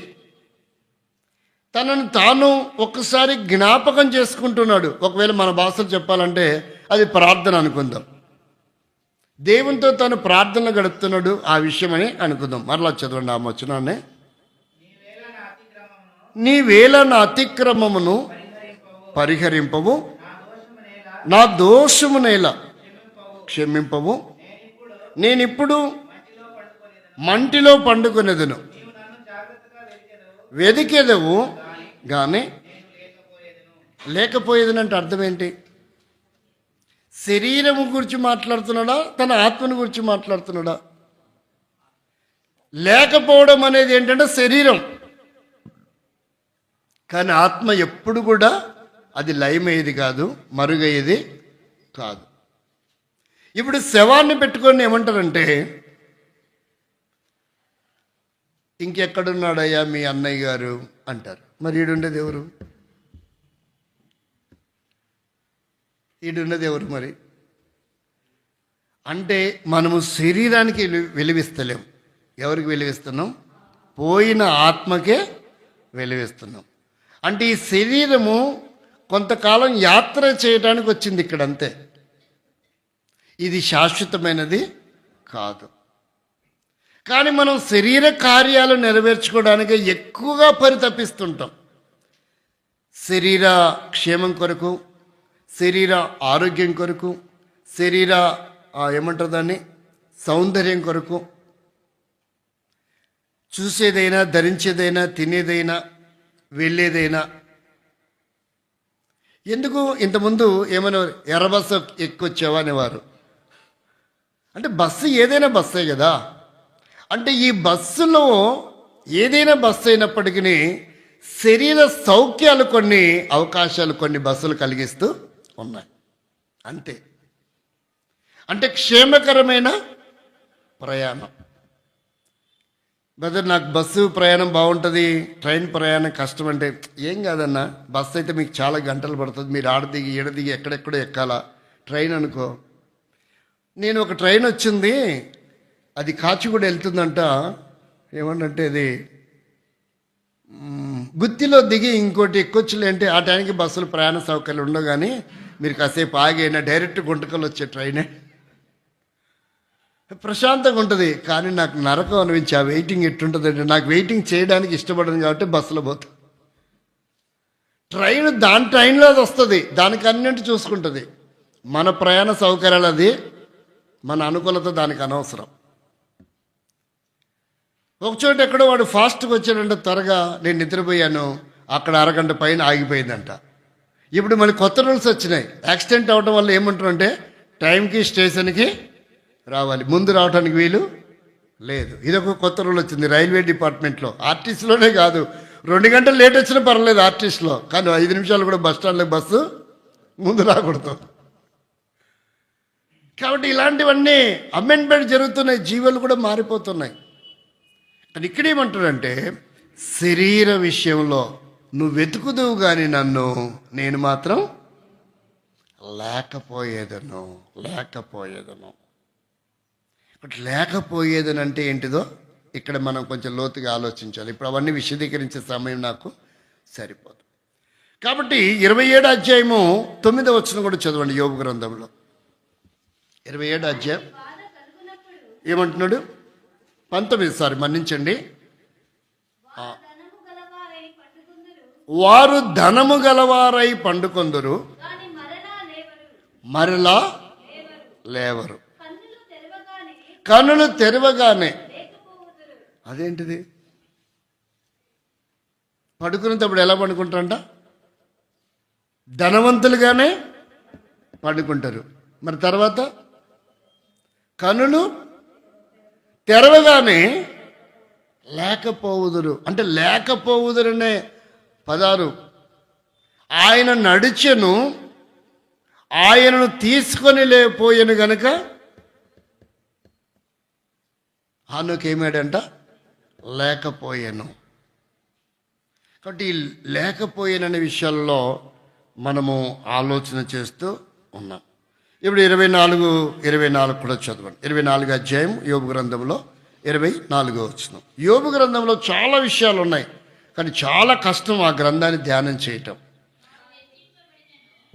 తనను తాను ఒక్కసారి జ్ఞాపకం చేసుకుంటున్నాడు. ఒకవేళ మన భాషలో చెప్పాలంటే అది ప్రార్థన అనుకుందాం. దేవునితో తను ప్రార్థనలు గడుపుతున్నాడు ఆ విషయం అని అనుకుందాం. మరలా చదవండి ఆ వచనాన్ని. నీవేళ నా అతిక్రమమును పరిహరింపవు, నా దోషమునేలా క్షమింపవు. నేనిప్పుడు మంటిలో పండుకొనేదను, వెదికేదవు కానీ లేకపోయేదనంటే అర్థం ఏంటి? శరీరము గురించి మాట్లాడుతున్నాడా, తన ఆత్మను గురించి మాట్లాడుతున్నాడా? లేకపోవడం అనేది ఏంటంటే శరీరం, కానీ ఆత్మ ఎప్పుడు కూడా అది లయమయ్యేది కాదు, మరుగయ్యేది కాదు. ఇప్పుడు శవాన్ని పెట్టుకొని ఏమంటారంటే, ఇంకెక్కడున్నాడయ్యా మీ అన్నయ్య గారు అంటారు. మరి ఈడుండేది ఎవరు? ఈడున్నది ఎవరు మరి? అంటే మనము శరీరానికి వెలువిస్తలేం. ఎవరికి వెలువిస్తున్నాం? పోయిన ఆత్మకే వెలువిస్తున్నాం. అంటే ఈ శరీరము కొంతకాలం యాత్ర చేయడానికి వచ్చింది ఇక్కడ, అంతే. ఇది శాశ్వతమైనది కాదు. కానీ మనం శరీర కార్యాలు నెరవేర్చుకోవడానికి ఎక్కువగా పరితపిస్తుంటాం. శరీర క్షేమం కొరకు, శరీర ఆరోగ్యం కొరకు, శరీర ఏమంటారు దాన్ని, సౌందర్యం కొరకు, చూసేదైనా, ధరించేదైనా, తినేదైనా, వెళ్ళేదైనా. ఎందుకు ఇంతకుముందు ఏమనేవారు, ఎర్ర బస్సు ఎక్కొచ్చావా అనేవారు. అంటే బస్సు ఏదైనా బస్సే కదా. అంటే ఈ బస్సులో ఏదైనా బస్సు అయినప్పటికీ శరీర సౌఖ్యాలు కొన్ని అవకాశాలు కొన్ని బస్సులు కలిగిస్తూ ఉన్నాయి అంతే. అంటే క్షేమకరమైన ప్రయాణం. బ్రదర్ నాకు బస్సు ప్రయాణం బాగుంటుంది, ట్రైన్ ప్రయాణం కష్టం అంటే, ఏం కాదన్నా, బస్సు అయితే మీకు చాలా గంటలు పడుతుంది, మీరు ఆడదిగి ఈడదిగి ఎక్కడెక్కడో ఎక్కాలా. ట్రైన్ అనుకో, నేను ఒక ట్రైన్ వచ్చింది, అది కాచిగూడ వెళ్తుందంట. ఏమంటే అది గుత్తిలో దిగి ఇంకోటి ఎక్కొచ్చులే అంటే, ఆ టైంకి బస్సులు ప్రయాణ సౌకర్యాలు ఉండవు, కానీ మీరు కాసేపు ఆగైనా డైరెక్ట్ గుంటకల్ వచ్చే ట్రైనే, ప్రశాంతంగా ఉంటుంది. కానీ నాకు నరకం అనిపించి ఆ వెయిటింగ్ ఎట్టుంటుందంటే, నాకు వెయిటింగ్ చేయడానికి ఇష్టపడను కాబట్టి బస్సులో పోతా. ట్రైన్ దాని ట్రైన్లో అది వస్తుంది, దానికి అన్నింటి చూసుకుంటుంది. మన ప్రయాణ సౌకర్యాలు అది, మన అనుకూలత దానికి అనవసరం. ఒకచోట ఎక్కడో వాడు ఫాస్ట్గా వచ్చాడంటే, త్వరగా నేను నిద్రపోయాను, అక్కడ అరగంట పైన ఆగిపోయిందంట. ఇప్పుడు మళ్ళీ కొత్త రూల్స్ వచ్చినాయి. యాక్సిడెంట్ అవడం వల్ల ఏమంటారంటే, టైంకి స్టేషన్కి రావాలి, ముందు రావడానికి వీలు లేదు. ఇదొక కొత్త రూల్ వచ్చింది రైల్వే డిపార్ట్మెంట్లో. ఆర్టీసీలోనే కాదు, 2 గంటలు లేట్ వచ్చినా పర్లేదు ఆర్టీసీలో, కానీ 5 నిమిషాలు కూడా బస్ స్టాండ్లో బస్సు ముందు రాకూడదు. కాబట్టి ఇలాంటివన్నీ అమెండ్మెంట్ జరుగుతున్నాయి, జీవులు కూడా మారిపోతున్నాయి. కానీ ఇక్కడేమంటాడంటే, శరీర విషయంలో నువ్వు వెతుకుదువు కానీ నన్ను, నేను మాత్రం లేకపోయేదను. లేకపోయేదని అంటే ఏంటిదో ఇక్కడ మనం కొంచెం లోతుగా ఆలోచించాలి. ఇప్పుడు అవన్నీ విశదీకరించే సమయం నాకు సరిపోదు. కాబట్టి 27 అధ్యాయము 9వ వచనం కూడా చదవండి. యోబు గ్రంథంలో 27 అధ్యాయం ఏమంటున్నాడు, 19 మన్నించండి. వారు ధనము గలవారై పండుకొందురు, మరలా లేవరు. కన్నులు తెరవగానే, అదేంటిది, పడుకునేటప్పుడు ఎలా పండుకుంటారంట, ధనవంతులుగానే పండుకుంటారు. మరి తర్వాత కన్నులు తెరవగానే లేకపోవుదురు. అంటే లేకపోవుదురనే పదాలు, ఆయన నడిచెను, ఆయనను తీసుకొని లేకపోయాను గనుక హానుకేమాడంట, లేకపోయాను. కాబట్టి లేకపోయాననే విషయాల్లో మనము ఆలోచన చేస్తూ ఉన్నాం. ఇప్పుడు 24 కూడా చదవండి. 24 అధ్యాయం యోబు గ్రంథంలో 24వ వచనం. యోబు గ్రంథంలో చాలా విషయాలు ఉన్నాయి, కానీ చాలా కష్టం ఆ గ్రంథాన్ని ధ్యానం చేయటం.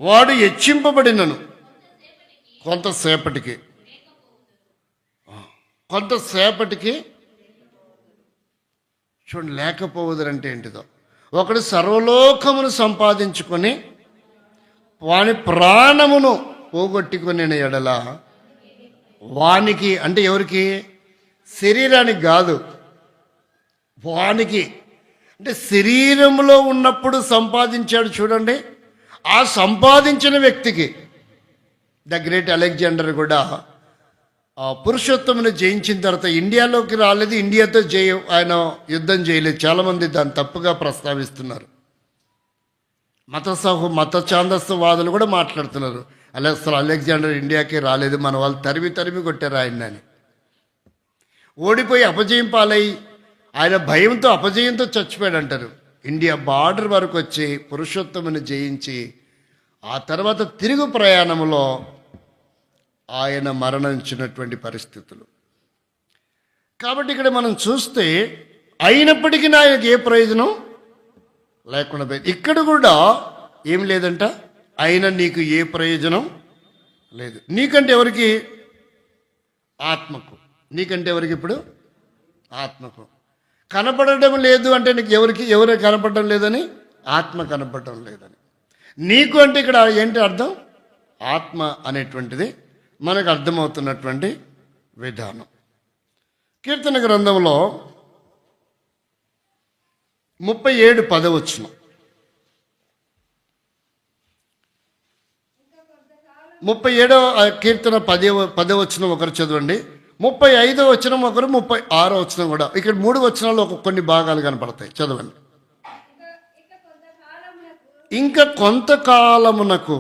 వాడు హెచ్చింపబడినను కొంతసేపటికి చూడండి, లేకపోవదంటే ఏంటిదో. ఒకడు సర్వలోకమును సంపాదించుకొని వాని ప్రాణమును పోగొట్టుకునే ఎడల వానికి, అంటే ఎవరికి, శరీరానికి కాదు, వానికి, అంటే శరీరంలో ఉన్నప్పుడు సంపాదించాడు చూడండి, ఆ సంపాదించిన వ్యక్తికి. ద గ్రేట్ అలెగ్జాండర్ కూడా పురుషోత్తమును జయించిన తర్వాత ఇండియాలోకి రాలేదు, ఇండియాతో ఆయన యుద్ధం చేయలేదు. చాలామంది దాన్ని తప్పుగా ప్రస్తావిస్తున్నారు. మత ఛాందస్వాదులు కూడా మాట్లాడుతున్నారు, అసలు అలెగ్జాండర్ ఇండియాకి రాలేదు, మన వాళ్ళు తరిమి కొట్టారు ఆయన్ని. ఓడిపోయి అపజయం పాలై ఆయన భయంతో అపజయంతో చచ్చిపోయాడు అంటారు. ఇండియా బార్డర్ వరకు వచ్చి పురుషోత్తముని జయించి ఆ తర్వాత తిరుగు ప్రయాణంలో ఆయన మరణించినటువంటి పరిస్థితులు. కాబట్టి ఇక్కడ మనం చూస్తే అయినప్పటికీ ఆయనకు ఏ ప్రయోజనం లేకుండా పోయింది. ఇక్కడ కూడా ఏం లేదంట, అయినా నీకు ఏ ప్రయోజనం లేదు. నీకంటే ఎవరికి, ఆత్మకు. నీకంటే ఎవరికి, ఇప్పుడు ఆత్మకు. కనపడడం లేదు అంటే నీకు ఎవరు కనపడడం లేదని ఆత్మ కనపడటం లేదని. నీకు అంటే ఇక్కడ ఏంటి అర్థం? ఆత్మ అనేటువంటిది మనకు అర్థమవుతున్నటువంటి విధానం. కీర్తన గ్రంథంలో 37:10 37వ కీర్తన 10వ ఒకరు చదవండి, 35వ వచనం ఒకరు, 36వ వచనం కూడా. ఇక్కడ 3 వచనాలు కొన్ని భాగాలు కనపడతాయి, చదవండి. ఇంకా కొంతకాలమునకు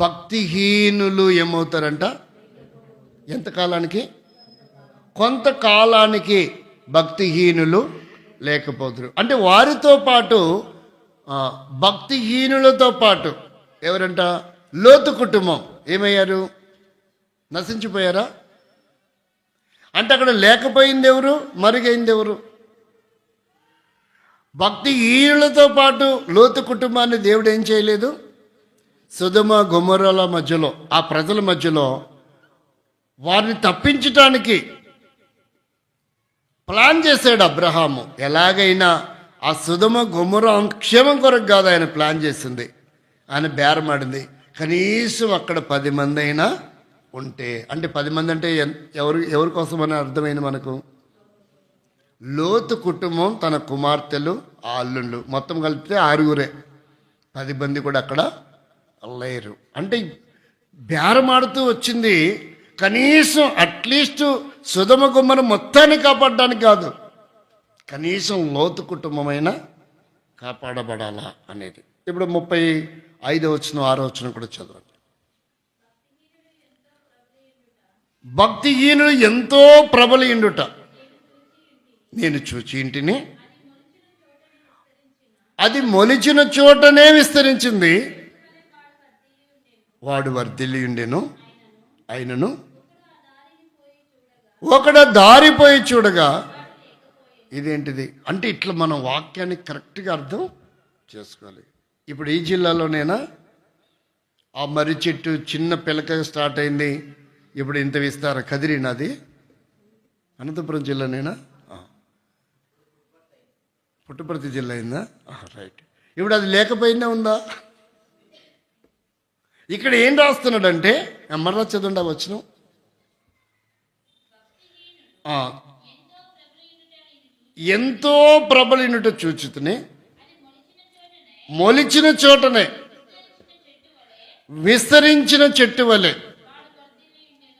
భక్తిహీనులు ఏమవుతారంట? ఎంతకాలానికి? కొంతకాలానికి భక్తిహీనులు లేకపోతారు. అంటే వారితో పాటు భక్తిహీనులతో పాటు ఎవరంట? లోతు కుటుంబం ఏమయ్యారు? నశించిపోయారా? అంటే అక్కడ లేకపోయింది ఎవరు? మరుగైంది ఎవరు? భక్తిహీనులతో పాటు లోతు కుటుంబాన్ని దేవుడు ఏం చేయలేదు? సొదొమ గొమొర్రాల మధ్యలో, ఆ ప్రజల మధ్యలో వారిని తప్పించటానికి ప్లాన్ చేశాడు అబ్రహాము. ఎలాగైనా ఆ సొదొమ గొమొర్రా క్షేమం కొరకు కాదు ఆయన ప్లాన్ చేసింది, ఆయన బేరమాడింది. కనీసం అక్కడ 10 మంది అయినా ఉంటే, అంటే 10 మంది అంటే ఎవరి కోసం అని అర్థమైంది మనకు? లోతు కుటుంబం, తన కుమార్తెలు, ఆ అల్లుళ్ళు మొత్తం కలిపితే 6 10 మంది కూడా అక్కడ లేరు. అంటే బేరమాడుతూ వచ్చింది. కనీసం అట్లీస్ట్ సొదొమ గొమొర్రా మొత్తాన్ని కాపాడడానికి కాదు, కనీసం లోతు కుటుంబమైనా కాపాడబడాలా అనేది. ఇప్పుడు 35వ వచనం 6వ వచనం కూడా చదవండి. భక్తిహీనులు ఎంతో ప్రబలియుండుట నేను చూచి ఇంటిని, అది మొలిచిన చోటనే విస్తరించింది. వాడు వర్ధిల్లియుండెను, అయినను ఒకడు దారిపోయి చూడగా. ఇదేంటిది అంటే ఇట్లా మనం వాక్యాన్ని కరెక్ట్గా అర్థం చేసుకోవాలి. ఇప్పుడు ఈ జిల్లాలోనేనా ఆ మర్రి చెట్టు చిన్న పిలక స్టార్ట్ అయింది, ఇప్పుడు ఇంత విస్తార కదిరినది? అనంతపురం జిల్లానేనా? పుట్టపర్తి జిల్లా అయిందా? రైట్. ఇప్పుడు అది లేకపోయిందా ఉందా? ఇక్కడ ఏం రాస్తున్నాడంటే, మరలా చదవండి ఆ వచనం. ఎంతో ప్రబలినుట చూచుతూనే, మొలిచిన చోటనే, విస్తరించిన చెట్టు వలె.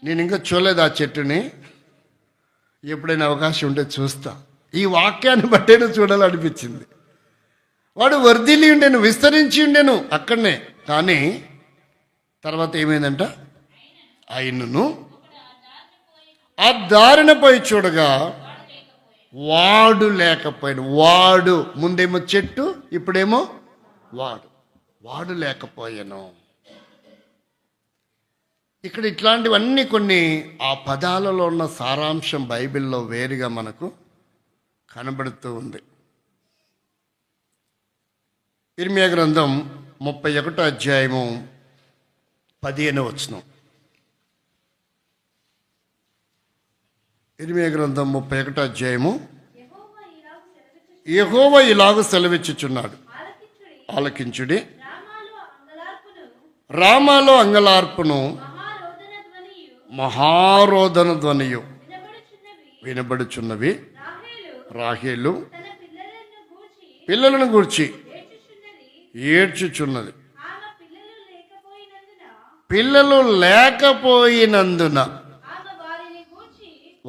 నేను ఇంకా చూడలేదు ఆ చెట్టుని, ఎప్పుడైనా అవకాశం ఉంటే చూస్తా. ఈ వాక్యాన్ని బట్టేనే చూడాలనిపించింది. వాడు వర్ధిల్లి ఉండేను, విస్తరించి ఉండేను అక్కడనే. కానీ తర్వాత ఏమైందంట? ఆయనను ఆ దారిన పోయి చూడగా వాడు లేకపోయాడు. వాడు ముందేమో చెట్టు, ఇప్పుడేమో వాడు లేకపోయాను. ఇక్కడ ఇట్లాంటివన్నీ కొన్ని ఆ పదాలలో ఉన్న సారాంశం బైబిల్లో వేరుగా మనకు కనబడుతూ ఉంది. ఇర్మియా గ్రంథం 31వ అధ్యాయము 15వ వచనం. ఇర్మియా గ్రంథం 31వ అధ్యాయము. యెహోవా ఇలాగు సెలవిచ్చుచున్నాడు, ఆలకించుడి. రామాలో అంగలార్పును, మహారోదన ధ్వనియు వినబడుచున్నవి. రాహేలు పిల్లలను గూర్చి ఏడ్చుచున్నది. పిల్లలు లేకపోయినందున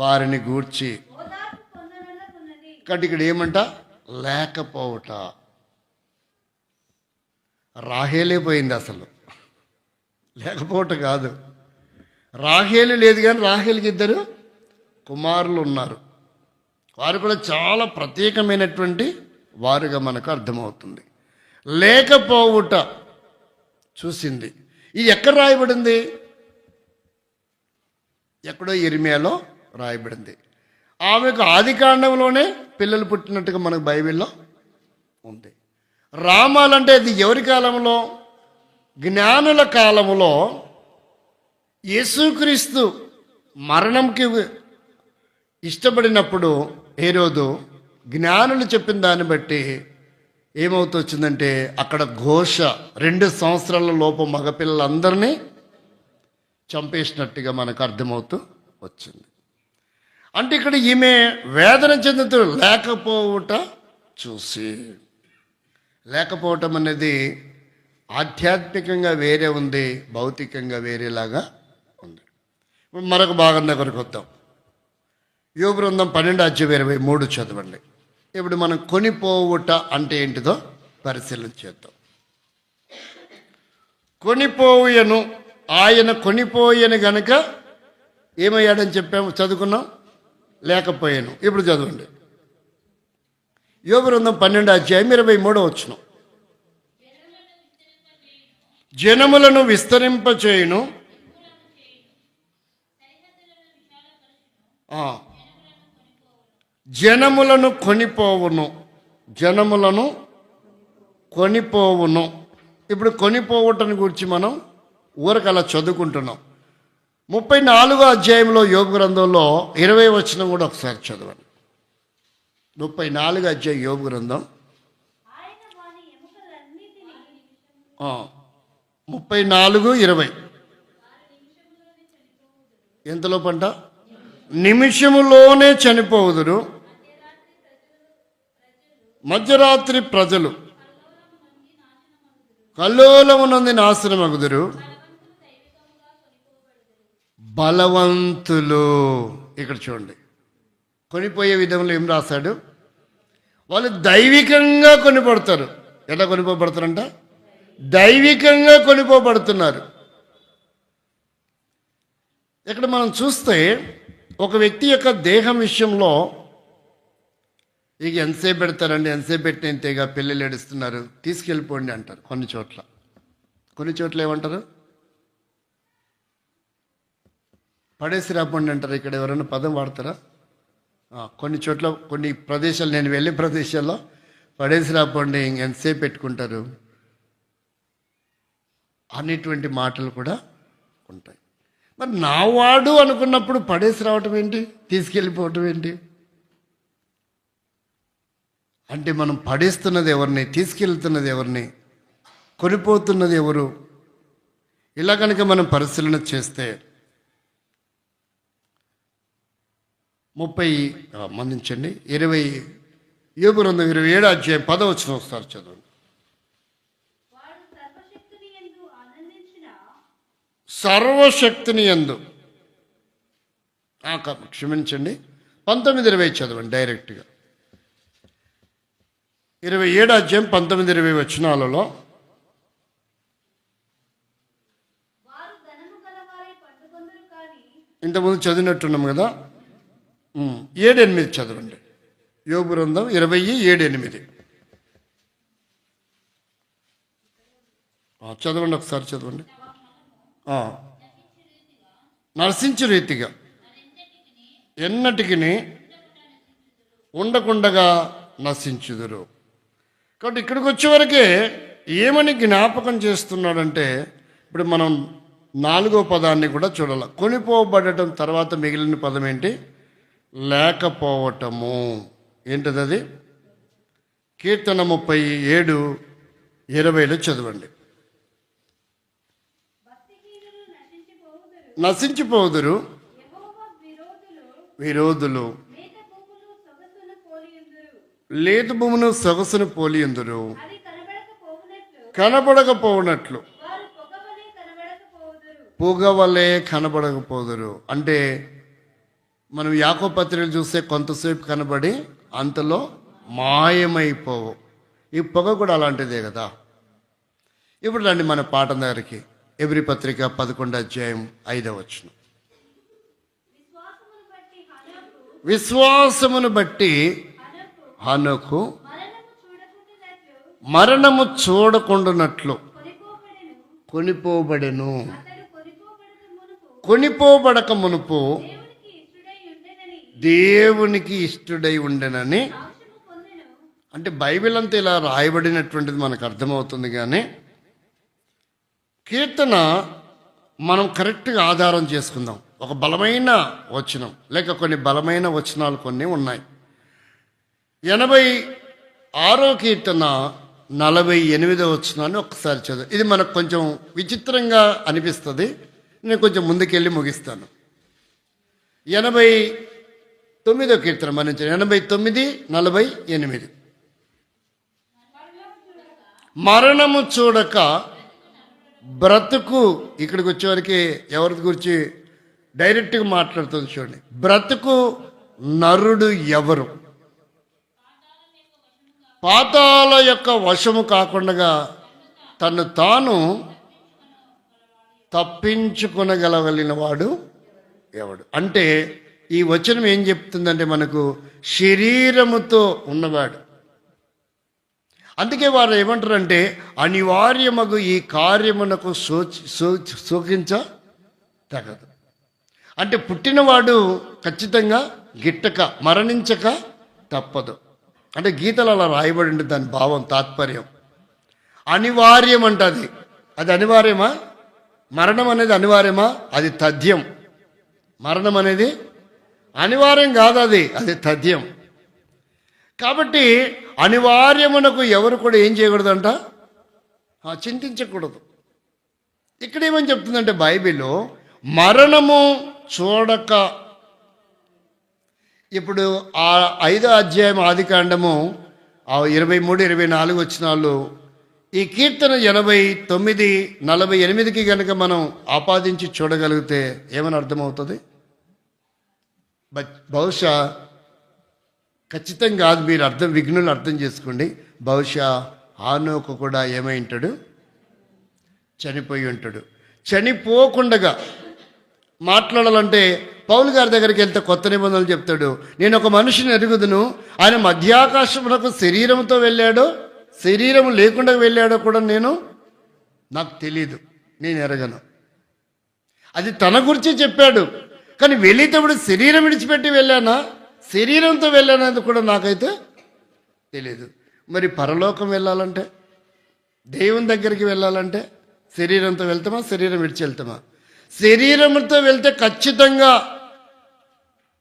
వారిని గూర్చి. కాబట్టి ఇక్కడ ఏమంట? లేకపోవట. రాహేలే పోయింది, అసలు లేకపోవట కాదు. రాహేలు లేదు, కానీ రాహేలుకి 2 కుమారులు ఉన్నారు. వారు కూడా చాలా ప్రత్యేకమైనటువంటి వారుగా మనకు అర్థమవుతుంది. లేకపోవుట చూసింది. ఇది ఎక్కడ రాయబడింది? ఎక్కడో ఇర్మియాలో రాయబడింది. ఆమెకు ఆదికాండంలోనే పిల్లలు పుట్టినట్టుగా మనకు బైబిల్లో ఉంది. రామాలంటే అది ఎవరి కాలంలో? జ్ఞానుల కాలంలో. యేసుక్రీస్తు మరణంకి ఇష్టపడినప్పుడు హేరోదు జ్ఞానులు చెప్పిన దాన్ని బట్టి ఏమవుతూ వచ్చిందంటే అక్కడ ఘోష 2 సంవత్సరాల లోపు మగపిల్లలందరినీ చంపేసినట్టుగా మనకు అర్థమవుతూ వచ్చింది. అంటే ఇక్కడ ఈమె వేదన చెందుతూ లేకపోవట చూసి, లేకపోవటం అనేది ఆధ్యాత్మికంగా వేరే ఉంది, భౌతికంగా వేరేలాగా ఉంది. ఇప్పుడు మరొక భాగం దగ్గరకు వద్దాం. యోబు గ్రంథం 12:23 చదవండి. ఇప్పుడు మనం కొనిపోవుట అంటే ఏంటిదో పరిశీలన చేద్దాం. కొనిపోయను, ఆయన కొనిపోయను గనక ఏమయ్యాడని చెప్పాము, చదువుకున్నాం, లేకపోయాను. ఇప్పుడు చదవండి. యోబు గ్రంథం 12:23 జనములను విస్తరింపచేయును, జనములను కొనిపోవును, జనములను కొనిపోవును. ఇప్పుడు కొనిపోవటం గురించి మనం ఊరకు అలా చదువుకుంటున్నాం. 34వ అధ్యాయంలో యోబు గ్రంథంలో 20వ వచనం కూడా ఒకసారి చదవండి. 34వ అధ్యాయం యోబు గ్రంథం 34:20 ఎంతలో పంట? నిమిషములోనే చనిపోవుదురు, మధ్యరాత్రి ప్రజలు కల్లోలమునంది నాశనమగుదురు, బలవంతులు. ఇక్కడ చూడండి, కొనిపోయే విధంలో ఏం రాశాడు? వాళ్ళు దైవికంగా కొనిపడతారు. ఎలా కొనిపోబడతారంట? దైవికంగా కొనిపోబడుతున్నారు. ఇక్కడ మనం చూస్తే ఒక వ్యక్తి యొక్క దేహం విషయంలో ఇక ఎంతసేపు పెడతారండి, ఎంతసేపు పెట్టినంతేగా పిల్లలు ఏడుస్తున్నారు, తీసుకెళ్ళిపోండి అంటారు. కొన్ని చోట్ల ఏమంటారు? పడేసి రాపండి అంటారు. ఇక్కడ ఎవరైనా పదం వాడతారా? కొన్ని చోట్ల, కొన్ని ప్రదేశాలు, నేను వెళ్ళే ప్రదేశాల్లో పడేసి రాపండి ఎంతసేపు పెట్టుకుంటారు అనేటువంటి మాటలు కూడా ఉంటాయి. మరి నా వాడు అనుకున్నప్పుడు పడేసి రావటం ఏంటి, తీసుకెళ్ళిపోవటం ఏంటి? అంటే మనం పడేస్తున్నది ఎవరిని, తీసుకెళ్తున్నది ఎవరిని, కొనిపోతున్నది ఎవరు? ఇలా కనుక మనం పరిశీలన చేస్తే 20 యోబు గ్రంథం 27:10 ఒకసారి చదవండి. సర్వశక్తిని యందు, క్షమించండి, 19-20 చదవండి డైరెక్ట్గా. 27:19-20 వచనాలలో ఇంతకుముందు చదివినట్టున్నాం కదా. 7-8 చదవండి. యోబు గ్రంథం 20:7-8 చదవండి, ఒకసారి చదవండి. నశించు రీతిగా ఎన్నటికి ఉండకుండగా నశించుదురు. కాబట్టి ఇక్కడికి వచ్చే వరకే ఏమని జ్ఞాపకం చేస్తున్నాడంటే, ఇప్పుడు మనం 4వ పదాన్ని కూడా చూడాలి. కొనిపోబడటం తర్వాత మిగిలిన పదం ఏంటి? లేకపోవటము. ఏంటది అది? కీర్తన 37:20 చదవండి. నశించిపోదురు విరోధులు, లేత భూమును సొగసును పోలియందురు, కనబడకపోవునట్లు పొగవలే కనబడకపోదురు. అంటే మనం యాకోబు పత్రికలు చూస్తే కొంతసేపు కనబడి అంతలో మాయమైపోవు. ఈ పొగ కూడా అలాంటిదే కదా. ఇప్పుడు రండి మన పాఠం దగ్గరికి. ఎబ్రీ పత్రిక 11:5 విశ్వాసమును బట్టి హనోకు మరణము చూడకుండానట్లు కొనిపోబడెను. కొనిపోబడక మునుపు దేవునికి ఇష్టడై ఉండెనని. అంటే బైబిల్ అంతా ఇలా రాయబడినటువంటిది మనకు అర్థమవుతుంది. కానీ కీర్తన మనం కరెక్ట్గా ఆధారం చేసుకుందాం. ఒక బలమైన వచనం లేక కొన్ని బలమైన వచనాలు కొన్ని ఉన్నాయి. 86వ కీర్తన 48వ వచనాన్ని ఒక్కసారి చదువు. ఇది మనకు కొంచెం విచిత్రంగా అనిపిస్తుంది. నేను కొంచెం ముందుకెళ్ళి ముగిస్తాను. 89వ కీర్తన మనం 89:48. మరణము చూడక బ్రతుకు, ఇక్కడికి వచ్చేవారికి ఎవరి గురించి డైరెక్ట్గా మాట్లాడుతుంది చూడండి. బ్రతుకు నరుడు ఎవరు? పాతాల యొక్క వశము కాకుండా తను తాను తప్పించుకొనగలగలిగిన వాడు ఎవడు? అంటే ఈ వచనం ఏం చెప్తుందంటే మనకు శరీరముతో ఉన్నవాడు. అందుకే వారు ఏమంటారంటే అనివార్యమగు ఈ కార్యమునకు శోకించ తగదు. అంటే పుట్టినవాడు ఖచ్చితంగా గిట్టక మరణించక తప్పదు. అంటే గీతలు అలా రాయబడి దాని భావం తాత్పర్యం. అనివార్యం అంటది. అది అనివార్యమా? మరణం అనేది అనివార్యమా? అది తథ్యం. మరణం అనేది అనివార్యం కాదు, అది తథ్యం. కాబట్టి అనివార్యమునకు ఎవరు కూడా ఏం చేయకూడదంట? చింతించకూడదు. ఇక్కడ ఏమని చెప్తుందంటే బైబిల్లో మరణము చూడక, ఇప్పుడు ఆ 5వ అధ్యాయం ఆదికాండము 23-24 వచనాలు, ఈ కీర్తన 89:48కి కనుక మనం ఆపాదించి చూడగలిగితే ఏమని అర్థమవుతుంది? బహుశా ఖచ్చితంగా కాదు, మీరు విఘ్నులు అర్థం చేసుకోండి. బహుశా హానోకు కూడా ఏమై ఉంటాడు? చనిపోయి ఉంటాడు. చనిపోకుండగా మాట్లాడాలంటే పౌలు గారి దగ్గరికి వెళ్తే కొత్త నిబంధనలు చెప్తాడు. నేను ఒక మనిషిని ఎరుగుదును, ఆయన మధ్యాకాశమునకు శరీరంతో వెళ్ళాడో శరీరం లేకుండా వెళ్ళాడో కూడా నాకు తెలియదు, నేను ఎరగను. అది తన గురించి చెప్పాడు. కానీ వెళ్ళేటప్పుడు శరీరం విడిచిపెట్టి వెళ్ళానా, శరీరంతో వెళ్ళానది కూడా నాకైతే తెలియదు. మరి పరలోకం వెళ్ళాలంటే, దేవుని దగ్గరికి వెళ్ళాలంటే శరీరంతో వెళ్తామా, శరీరం విడిచి వెళ్తామా? శరీరంతో వెళ్తే ఖచ్చితంగా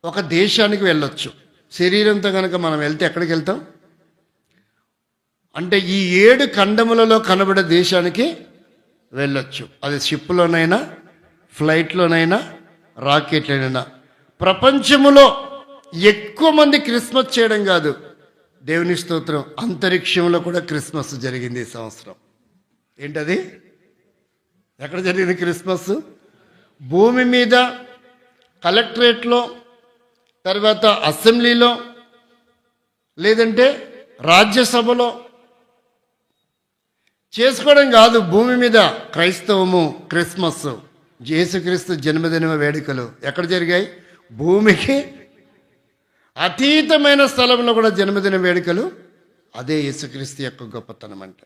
ఒక దేశానికి వెళ్ళొచ్చు. శరీరంతో కనుక మనం వెళ్తే ఎక్కడికి వెళ్తాం అంటే ఈ 7 ఖండములలో కనబడే దేశానికి వెళ్ళొచ్చు. అది షిప్లోనైనా, ఫ్లైట్లోనైనా, రాకెట్లోనైనా. ప్రపంచములో ఎక్కువ మంది క్రిస్మస్ చేయడం కాదు, దేవుని స్తోత్రం, అంతరిక్షంలో కూడా క్రిస్మస్ జరిగింది ఈ సంవత్సరం. ఏంటది? ఎక్కడ జరిగింది క్రిస్మస్? భూమి మీద కలెక్టరేట్లో, తర్వాత అసెంబ్లీలో, లేదంటే రాజ్యసభలో చేసుకోవడం కాదు. భూమి మీద క్రైస్తవము క్రిస్మస్, యేసుక్రీస్తు జన్మదిన వేడుకలు ఎక్కడ జరిగాయి? భూమికి అతీతమైన స్థలంలో కూడా జన్మదిన వేడుకలు. అదే యేసుక్రీస్తు యొక్క గొప్పతనం అంటే.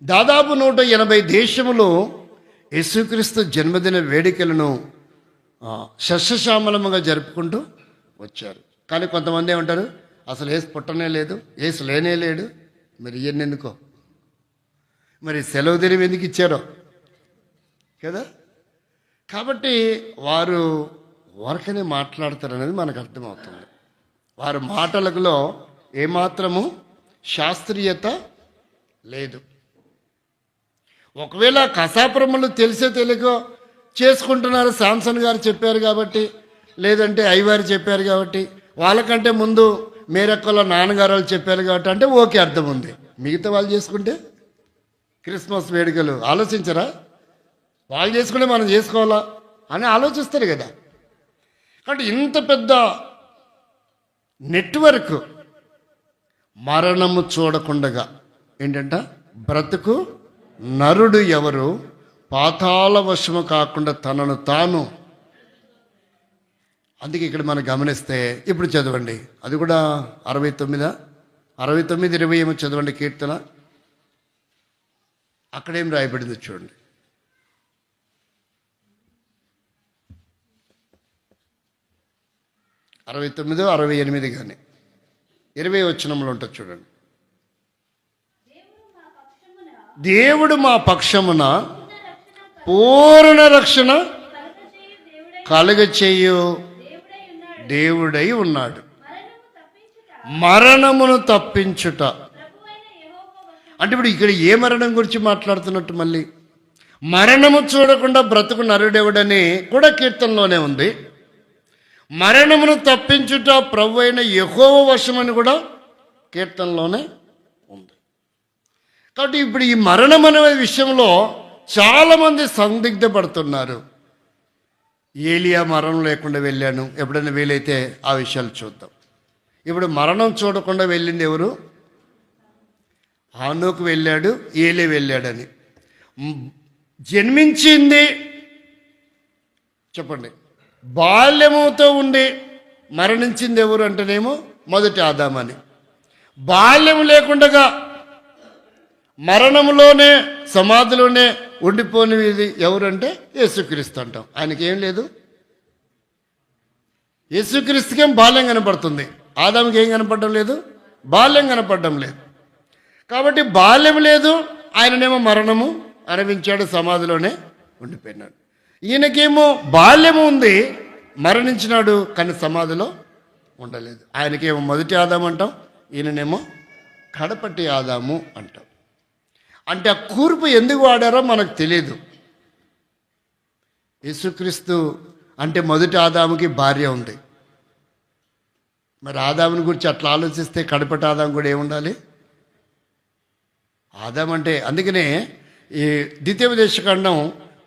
దాదాపు 180 దేశములో యేసుక్రీస్తు జన్మదిన వేడుకలను సస్యశ్యామలముగా జరుపుకుంటూ వచ్చారు. కానీ కొంతమంది ఏమంటారు, అసలు యేసు పుట్టనే లేదు, యేసు లేనే లేడు. మరి ఇవన్నీ ఎందుకో, మరి సెలవు దినం ఎందుకు ఇచ్చారో కదా. కాబట్టి వారు వరకనే మాట్లాడతారు అనేది మనకు అర్థమవుతుంది. వారి మాటలలో ఏమాత్రము శాస్త్రీయత లేదు. ఒకవేళ కసాపురములు తెలిసే తెలియకో చేసుకుంటున్నారు, శాంసన్ గారు చెప్పారు కాబట్టి, లేదంటే అయ్యవారు చెప్పారు కాబట్టి, వాళ్ళకంటే ముందు మేరక్కల నాన్నగారు వాళ్ళు చెప్పారు కాబట్టి అంటే ఓకే, అర్థం ఉంది. మిగతా వాళ్ళు చేసుకుంటే క్రిస్మస్ వేడుకలు ఆలోచించరా? వాళ్ళు చేసుకుంటే మనం చేసుకోవాలా అని ఆలోచిస్తారు కదా. కాబట్టి ఇంత పెద్ద నెట్వర్క్ మరణము చూడకుండగా ఏంటంట, బ్రతుకు నరుడు ఎవరు? పాతాళ వశము కాకుండా తనను తాను. అందుకే ఇక్కడ మనం గమనిస్తే ఇప్పుడు చదవండి, అది కూడా 69:20 ఏమో చదవండి కీర్తన. అక్కడేం రాయబడింది చూడండి. 69, 68 కానీ 20 వచనంలో ఉంటుంది చూడండి. దేవుడు మా పక్షమున పూర్ణ రక్షణ కలుగచేయు దేవుడై ఉన్నాడు. మరణమును తప్పించుట అంటే ఇప్పుడు ఇక్కడ ఏ మరణం గురించి మాట్లాడుతున్నట్టు? మళ్ళీ మరణము చూడకుండా బ్రతుకు నరుడెవడని కూడా కీర్తనలోనే ఉంది. మరణమును తప్పించుట ప్రభు అయిన యెహోవా వశమని కూడా కీర్తనలోనే ఉంది. కాబట్టి ఇప్పుడు ఈ మరణం అనే విషయంలో చాలామంది సందిగ్ధపడుతున్నారు. ఏలియా మరణం లేకుండా వెళ్ళాను, ఎప్పుడైనా వీలైతే ఆ విషయాలు చూద్దాం. ఇప్పుడు మరణం చూడకుండా వెళ్ళింది ఎవరు? హానోకు వెళ్ళాడు, ఏలియా వెళ్ళాడని. జన్మించింది చెప్పండి, బాల్యముతో ఉండి మరణించింది ఎవరు అంటేనేమో మొదటి ఆదామని. బాల్యం లేకుండగా మరణంలోనే సమాధిలోనే ఉండిపోనిది ఎవరంటే యేసుక్రీస్తు అంటాం. ఆయనకి ఏం లేదు. యేసుక్రీస్తుకేం బాల్యం కనపడుతుంది, ఆదాముకి ఏం కనపడడం లేదు, బాల్యం కనపడడం లేదు. కాబట్టి బాల్యం లేదు, ఆయననేమో మరణము అనుభవించాడు, సమాధిలోనే ఉండిపోయినాడు. ఈయనకేమో బాల్యము ఉంది, మరణించినాడు కానీ సమాధిలో ఉండలేదు. ఆయనకేమో మొదటి ఆదాము అంటాం, ఈయననేమో కడపటి ఆదాము అంటాం. అంటే ఆ కూర్పు ఎందుకు వాడారో మనకు తెలియదు. యేసుక్రీస్తు అంటే మొదటి ఆదాముకి భార్య ఉంది. మరి ఆదాముని గురించి అట్లా ఆలోచిస్తే కడపటి ఆదాము కూడా ఏముండాలి? ఆదాం అంటే అందుకనే ఈ ద్వితీయోపదేశకాండం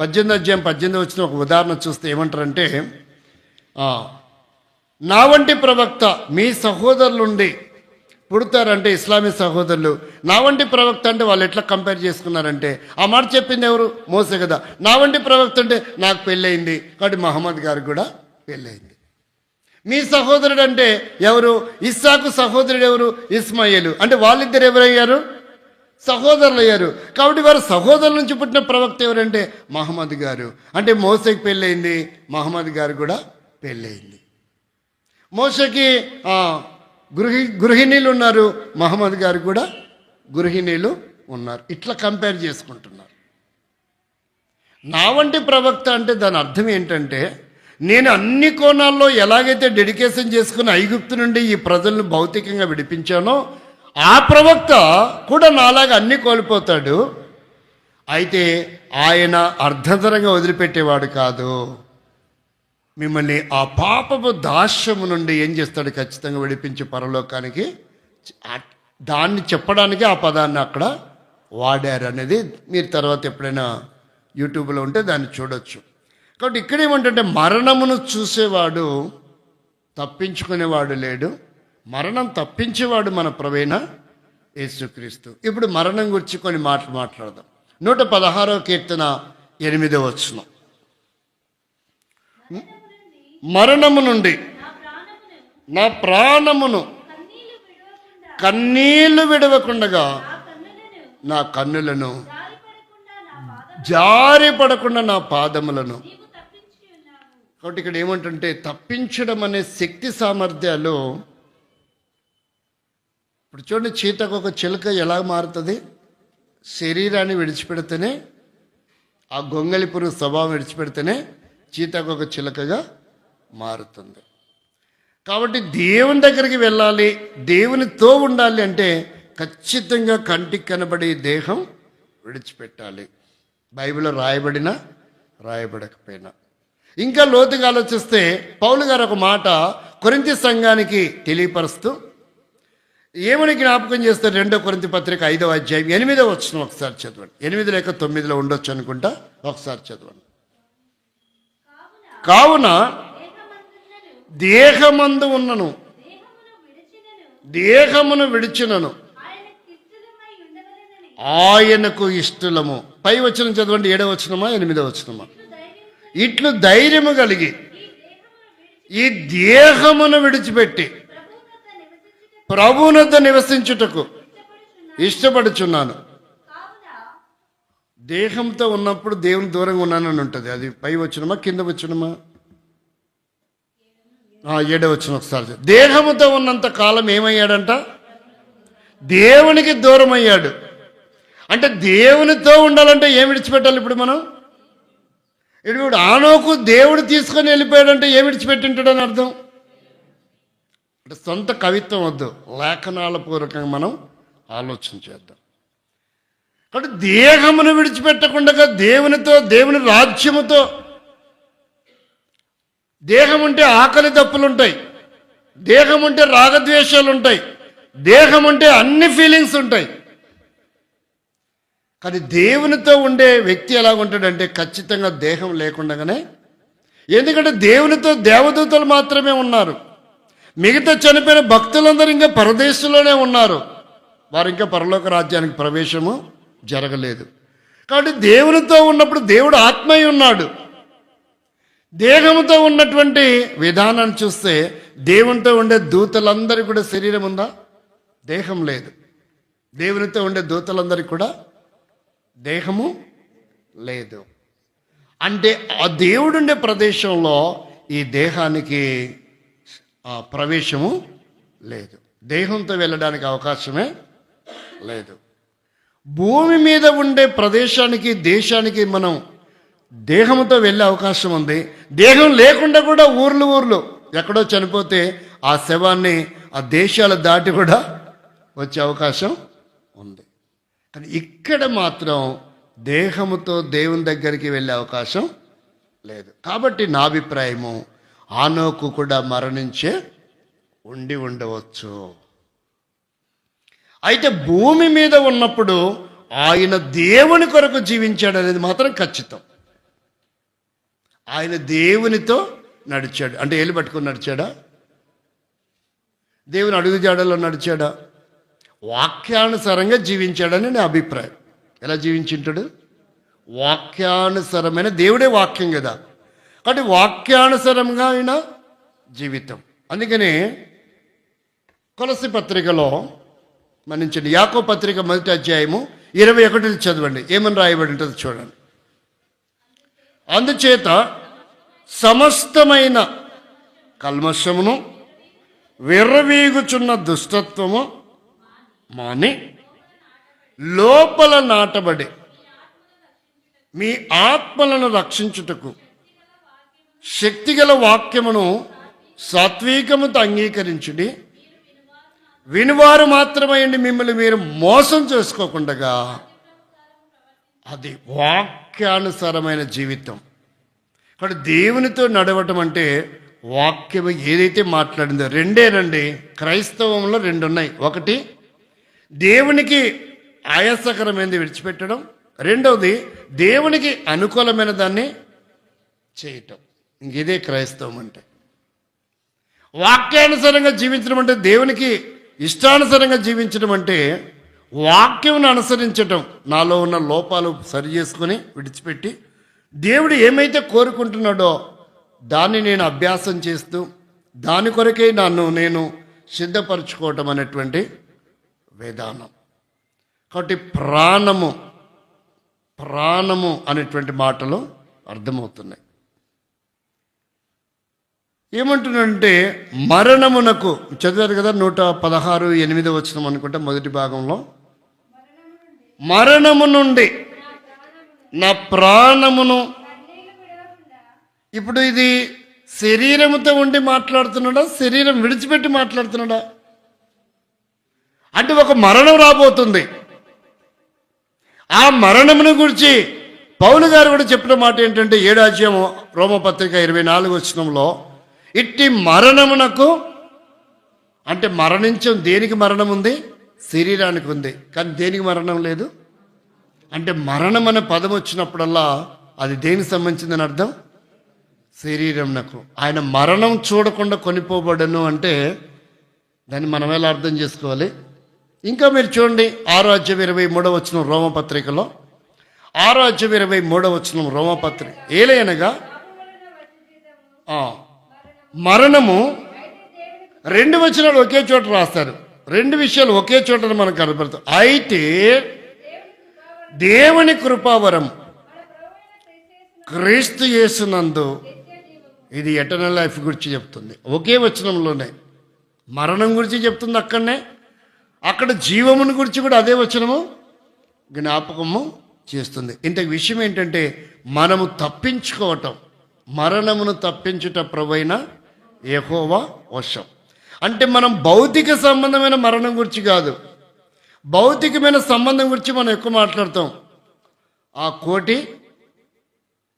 18 ఒక ఉదాహరణ చూస్తే ఏమంటారంటే, నా వంటి ప్రవక్త మీ సహోదరులుండి పుడతారంటే, ఇస్లామీ సహోదరులు నా వంటి ప్రవక్త అంటే వాళ్ళు ఎట్లా కంపేర్ చేసుకున్నారంటే, ఆ మాట చెప్పింది ఎవరు? మోసే కదా. నా వంటి ప్రవక్త అంటే నాకు పెళ్ళయింది కాబట్టి మహమ్మద్ గారికి కూడా పెళ్ళయింది. మీ సహోదరుడు అంటే ఎవరు? ఇస్సాకు సహోదరుడు ఎవరు? ఇస్మాయిలు. అంటే వాళ్ళిద్దరు ఎవరయ్యారు? సహోదరులు అయ్యారు. కాబట్టి వారు సహోదరుల నుంచి పుట్టిన ప్రవక్త ఎవరంటే మహమ్మద్ గారు. అంటే మోసేకి పెళ్ళయింది, మహమ్మద్ గారు కూడా పెళ్ళయింది. మోసేకి గృహిణీలు ఉన్నారు, మహమ్మద్ గారు కూడా గృహిణీలు ఉన్నారు. ఇట్లా కంపేర్ చేసుకుంటున్నారు. నా వంటి ప్రవక్త అంటే దాని అర్థం ఏంటంటే, నేను అన్ని కోణాల్లో ఎలాగైతే డెడికేషన్ చేసుకుని ఐగుప్తు నుండి ఈ ప్రజలను భౌతికంగా విడిపించానో, ఆ ప్రవక్త కూడా నాలాగా అన్ని కోల్పోతాడు. అయితే ఆయన అర్ధంతరంగా వదిలిపెట్టేవాడు కాదు. మిమ్మల్ని ఆ పాపపు దాస్యము నుండి ఏం చేస్తాడు? ఖచ్చితంగా విడిపించి పరలోకానికి. దాన్ని చెప్పడానికి ఆ పదాన్ని అక్కడ వాడారు అనేది మీరు తర్వాత ఎప్పుడైనా యూట్యూబ్లో ఉంటే దాన్ని చూడొచ్చు. కాబట్టి ఇక్కడ ఏమంటే, మరణమును చూసేవాడు తప్పించుకునేవాడు లేడు, మరణం తప్పించేవాడు మన ప్రభువైన యేసుక్రీస్తు. ఇప్పుడు మరణం గురించి కొన్ని మాటలు మాట్లాడదాం. 116వ కీర్తన 8వ వచనం, మరణము నుండి నా ప్రాణమును కన్నీళ్లు విడవకుండగా నా కన్నులను జారిపడకుండా నా పాదములను. కాబట్టి ఇక్కడ ఏమంటుంటే, తప్పించడం అనే శక్తి సామర్థ్యాలు. ఇప్పుడు చూడండి, చీతకు ఒక చిలుక ఎలా మారుతుంది? శరీరాన్ని విడిచిపెడితేనే, ఆ గొంగళి పురుగు స్వభావం విడిచిపెడితేనే చీతకు ఒక చిలుకగా మారుతుంది. కాబట్టి దేవుని దగ్గరికి వెళ్ళాలి, దేవునితో ఉండాలి అంటే ఖచ్చితంగా కంటికి కనబడే దేహం విడిచిపెట్టాలి. బైబిల్లో రాయబడినా రాయబడకపోయినా. ఇంకా లోతుగా ఆలోచిస్తే పౌలు గారు ఒక మాట కొరింథీ సంఘానికి తెలియపరుస్తూ ఏమని జ్ఞాపకం చేస్తారు? 2 కొరింథీ పత్రిక 5వ అధ్యాయం 8వ వచనం ఒకసారి చదవండి. 8 లేక 9లో ఉండొచ్చు అనుకుంటా, ఒకసారి చదవండి. కావున దేహమందు ఉన్నను దేహమును విడిచినను ఆయనకు ఇష్టలము. పై వచనం చదవండి, 7వ వచనమా 8వ వచనమా? ఇట్లు ధైర్యము కలిగి ఈ దేహమును విడిచిపెట్టి ప్రభువునొద్ద నివసించుటకు ఇష్టపడుచున్నాను. దేహంతో ఉన్నప్పుడు దేవుని దూరంగా ఉన్నానని ఉంటుంది. అది పై వచనమా కింద వచనమా? 7వ వచనం ఒకసారి. దేహముతో ఉన్నంత కాలం ఏమయ్యాడంట? దేవునికి దూరం అయ్యాడు. అంటే దేవునితో ఉండాలంటే ఏం విడిచిపెట్టాలి? ఇప్పుడు మనం ఇప్పుడు ఆనోకు దేవుడు తీసుకొని వెళ్ళిపోయాడంటే ఏం విడిచిపెట్టింటాడని అర్థం. అంటే సొంత కవిత్వం వద్దు, లేఖనాల పూర్వకంగా మనం ఆలోచన చేద్దాం. కాబట్టి దేహమును విడిచిపెట్టకుండా దేవునితో, దేవుని రాజ్యముతో. దేహం ఉంటే ఆకలి దప్పులు ఉంటాయి, దేహం ఉంటే రాగద్వేషాలు ఉంటాయి, దేహం ఉంటే అన్ని ఫీలింగ్స్ ఉంటాయి. కానీ దేవునితో ఉండే వ్యక్తి ఎలా ఉంటాడంటే ఖచ్చితంగా దేహం లేకుండానే. ఎందుకంటే దేవునితో దేవదూతలు మాత్రమే ఉన్నారు, మిగతా చనిపోయిన భక్తులందరూ ఇంకా పరదేశంలోనే ఉన్నారు, వారు ఇంకా పరలోక రాజ్యానికి ప్రవేశము జరగలేదు. కాబట్టి దేవునితో ఉన్నప్పుడు దేవుడు ఆత్మై ఉన్నాడు. దేహంతో ఉన్నటువంటి విధానాన్ని చూస్తే దేవునితో ఉండే దూతలందరికీ కూడా శరీరం ఉందా? దేహం లేదు. దేవునితో ఉండే దూతలందరికీ కూడా దేహము లేదు. అంటే ఆ దేవుడుండే ప్రదేశంలో ఈ దేహానికి ప్రవేశము లేదు, దేహంతో వెళ్ళడానికి అవకాశమే లేదు. భూమి మీద ఉండే ప్రదేశానికి, దేశానికి మనం దేహంతో వెళ్ళే అవకాశం ఉంది. దేహం లేకుండా కూడా ఊర్లు ఎక్కడో చనిపోతే ఆ శవాన్ని ఆ దేశాలు దాటి కూడా వచ్చే అవకాశం ఉంది. కానీ ఇక్కడ మాత్రం దేహముతో దేవుని దగ్గరికి వెళ్ళే అవకాశం లేదు. కాబట్టి నా అభిప్రాయము, ఆనోకు కూడా మరణించే ఉండవచ్చు. అయితే భూమి మీద ఉన్నప్పుడు ఆయన దేవుని కొరకు జీవించాడు అనేది మాత్రం ఖచ్చితం. ఆయన దేవునితో నడిచాడు. అంటే ఏళ్ళు పట్టుకొని నడిచాడా? దేవుని అడుగుజాడలో నడిచాడా? వాక్యానుసారంగా జీవించాడని నా అభిప్రాయం. ఎలా జీవించుంటాడు? వాక్యానుసారమైన, దేవుడే వాక్యం కదా, కాబట్టి వాక్యానుసారంగా ఆయన జీవితం. అందుకని కొలస్సీ పత్రికలో మన్నించండి, యాకోబు పత్రిక 1వ అధ్యాయము 21 చదవండి. ఏమని రాయబడి ఉంటుంది చూడండి. అందుచేత సమస్తమైన కల్మషమును, విర్రవీగుచున్న దుష్టత్వము మాని లోపల నాటబడి మీ ఆత్మలను రక్షించుటకు శక్తిగల వాక్యమును సాత్వికముతో అంగీకరించుడి. వినువారు మాత్రమేండి, మిమ్మల్ని మీరు మోసం చేసుకోకుండా. అది వాక్యానుసారమైన జీవితం. కాబట్టి దేవునితో నడవటం అంటే వాక్యం ఏదైతే మాట్లాడిందో రెండేనండి. క్రైస్తవంలో 2 ఉన్నాయి. ఒకటి దేవునికి ఆయాసకరమైనది విడిచిపెట్టడం, రెండవది దేవునికి అనుకూలమైన దాన్ని చేయటం. ఇదే క్రైస్తవం అంటే. వాక్యానుసారంగా జీవించడం అంటే, దేవునికి ఇష్టానుసారంగా జీవించడం అంటే వాక్యం అనుసరించటం, నాలో ఉన్న లోపాలు సరి చేసుకొని విడిచిపెట్టి దేవుడు ఏమైతే కోరుకుంటున్నాడో దాన్ని నేను అభ్యాసం చేస్తూ దాని కొరకే నేను సిద్ధపరచుకోవటం అనేటువంటి విధానం. కాబట్టి ప్రాణము అనేటువంటి మాటలు అర్థమవుతున్నాయి. ఏమంటున్నాడంటే మరణమునకు, చదివారు కదా 116:8 వచనం అనుకుంటా మొదటి భాగంలో, మరణము నుండి నా ప్రాణమును. ఇప్పుడు ఇది శరీరముతో ఉండి మాట్లాడుతున్నాడా, శరీరం విడిచిపెట్టి మాట్లాడుతున్నాడా? అంటే ఒక మరణం రాబోతుంది. ఆ మరణమును గురించి పౌలు గారు కూడా చెప్పిన మాట ఏంటంటే 7వ అధ్యాయం రోమపత్రిక 24వ వచనంలో, ఇట్టి మరణమునకు, అంటే మరణించం, దేనికి మరణం ఉంది? శరీరానికి ఉంది. కానీ దేనికి మరణం లేదు? అంటే మరణం అనే పదం వచ్చినప్పుడల్లా అది దేనికి సంబంధించిందని అర్థం? శరీరంనకు. ఆయన మరణం చూడకుండా కొనిపోబడను అంటే దాన్ని మనం ఎలా అర్థం చేసుకోవాలి? ఇంకా మీరు చూడండి 6వ అధ్యాయం 23వ వచనం రోమపత్రికలో, 6వ అధ్యాయం 23వ వచనం రోమపత్రిక, ఏలయనగా మరణము, 2 వచనాలు ఒకే చోట రాస్తారు, 2 విషయాలు ఒకే చోట మనకు కనపడతాయి. అయితే దేవుని కృపావరం క్రీస్తు యేసునందు, ఇది ఎటర్నల్ లైఫ్ గురించి చెప్తుంది. ఒకే వచనంలోనే మరణం గురించి చెప్తుంది, అక్కడ జీవముని గురించి కూడా అదే వచనము జ్ఞాపకము చేస్తుంది. ఇంత విషయం ఏంటంటే మనము తప్పించుకోవటం, మరణమును తప్పించుట ప్రభువైన యెహోవా వశం. అంటే మనం భౌతిక సంబంధమైన మరణం గురించి కాదు, భౌతికమైన సంబంధం గురించి మనం ఎక్కువ మాట్లాడతాం. ఆ కోటి,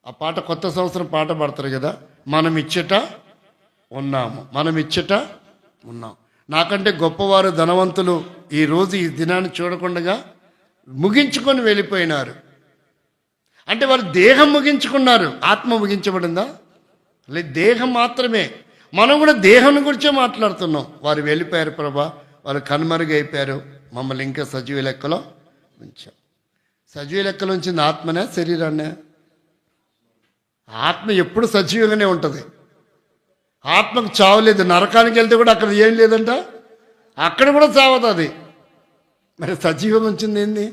ఆ పాట కొత్త సంవత్సరం పాట పాడతారు కదా, మనం ఇచ్చట ఉన్నాము, మనం ఇచ్చట ఉన్నాం. నాకంటే గొప్పవారు ధనవంతులు ఈరోజు ఈ దినాన్ని చూడకుండా ముగించుకొని వెళ్ళిపోయినారు. అంటే వారు దేహం ముగించుకున్నారు, ఆత్మ ముగించబడిందా? లేదు, దేహం మాత్రమే. మనం కూడా దేహం గురించే మాట్లాడుతున్నాం. వారు వెళ్ళిపోయారు ప్రభా, వారు కనుమరుగైపోయారు, మమ్మల్ని ఇంకా సజీవ లెక్కలో ఉంచాం. సజీవ లెక్కలో ఉంచింది ఆత్మనే, శరీరాన్నే? ఆత్మ ఎప్పుడు సజీవంగానే ఉంటుంది. ఆత్మకు చావలేదు. నరకానికి వెళ్తే కూడా అక్కడ ఏం లేదంట, అక్కడ కూడా చావదు అది. మరి సజీవం ఉంచింది ఏంది?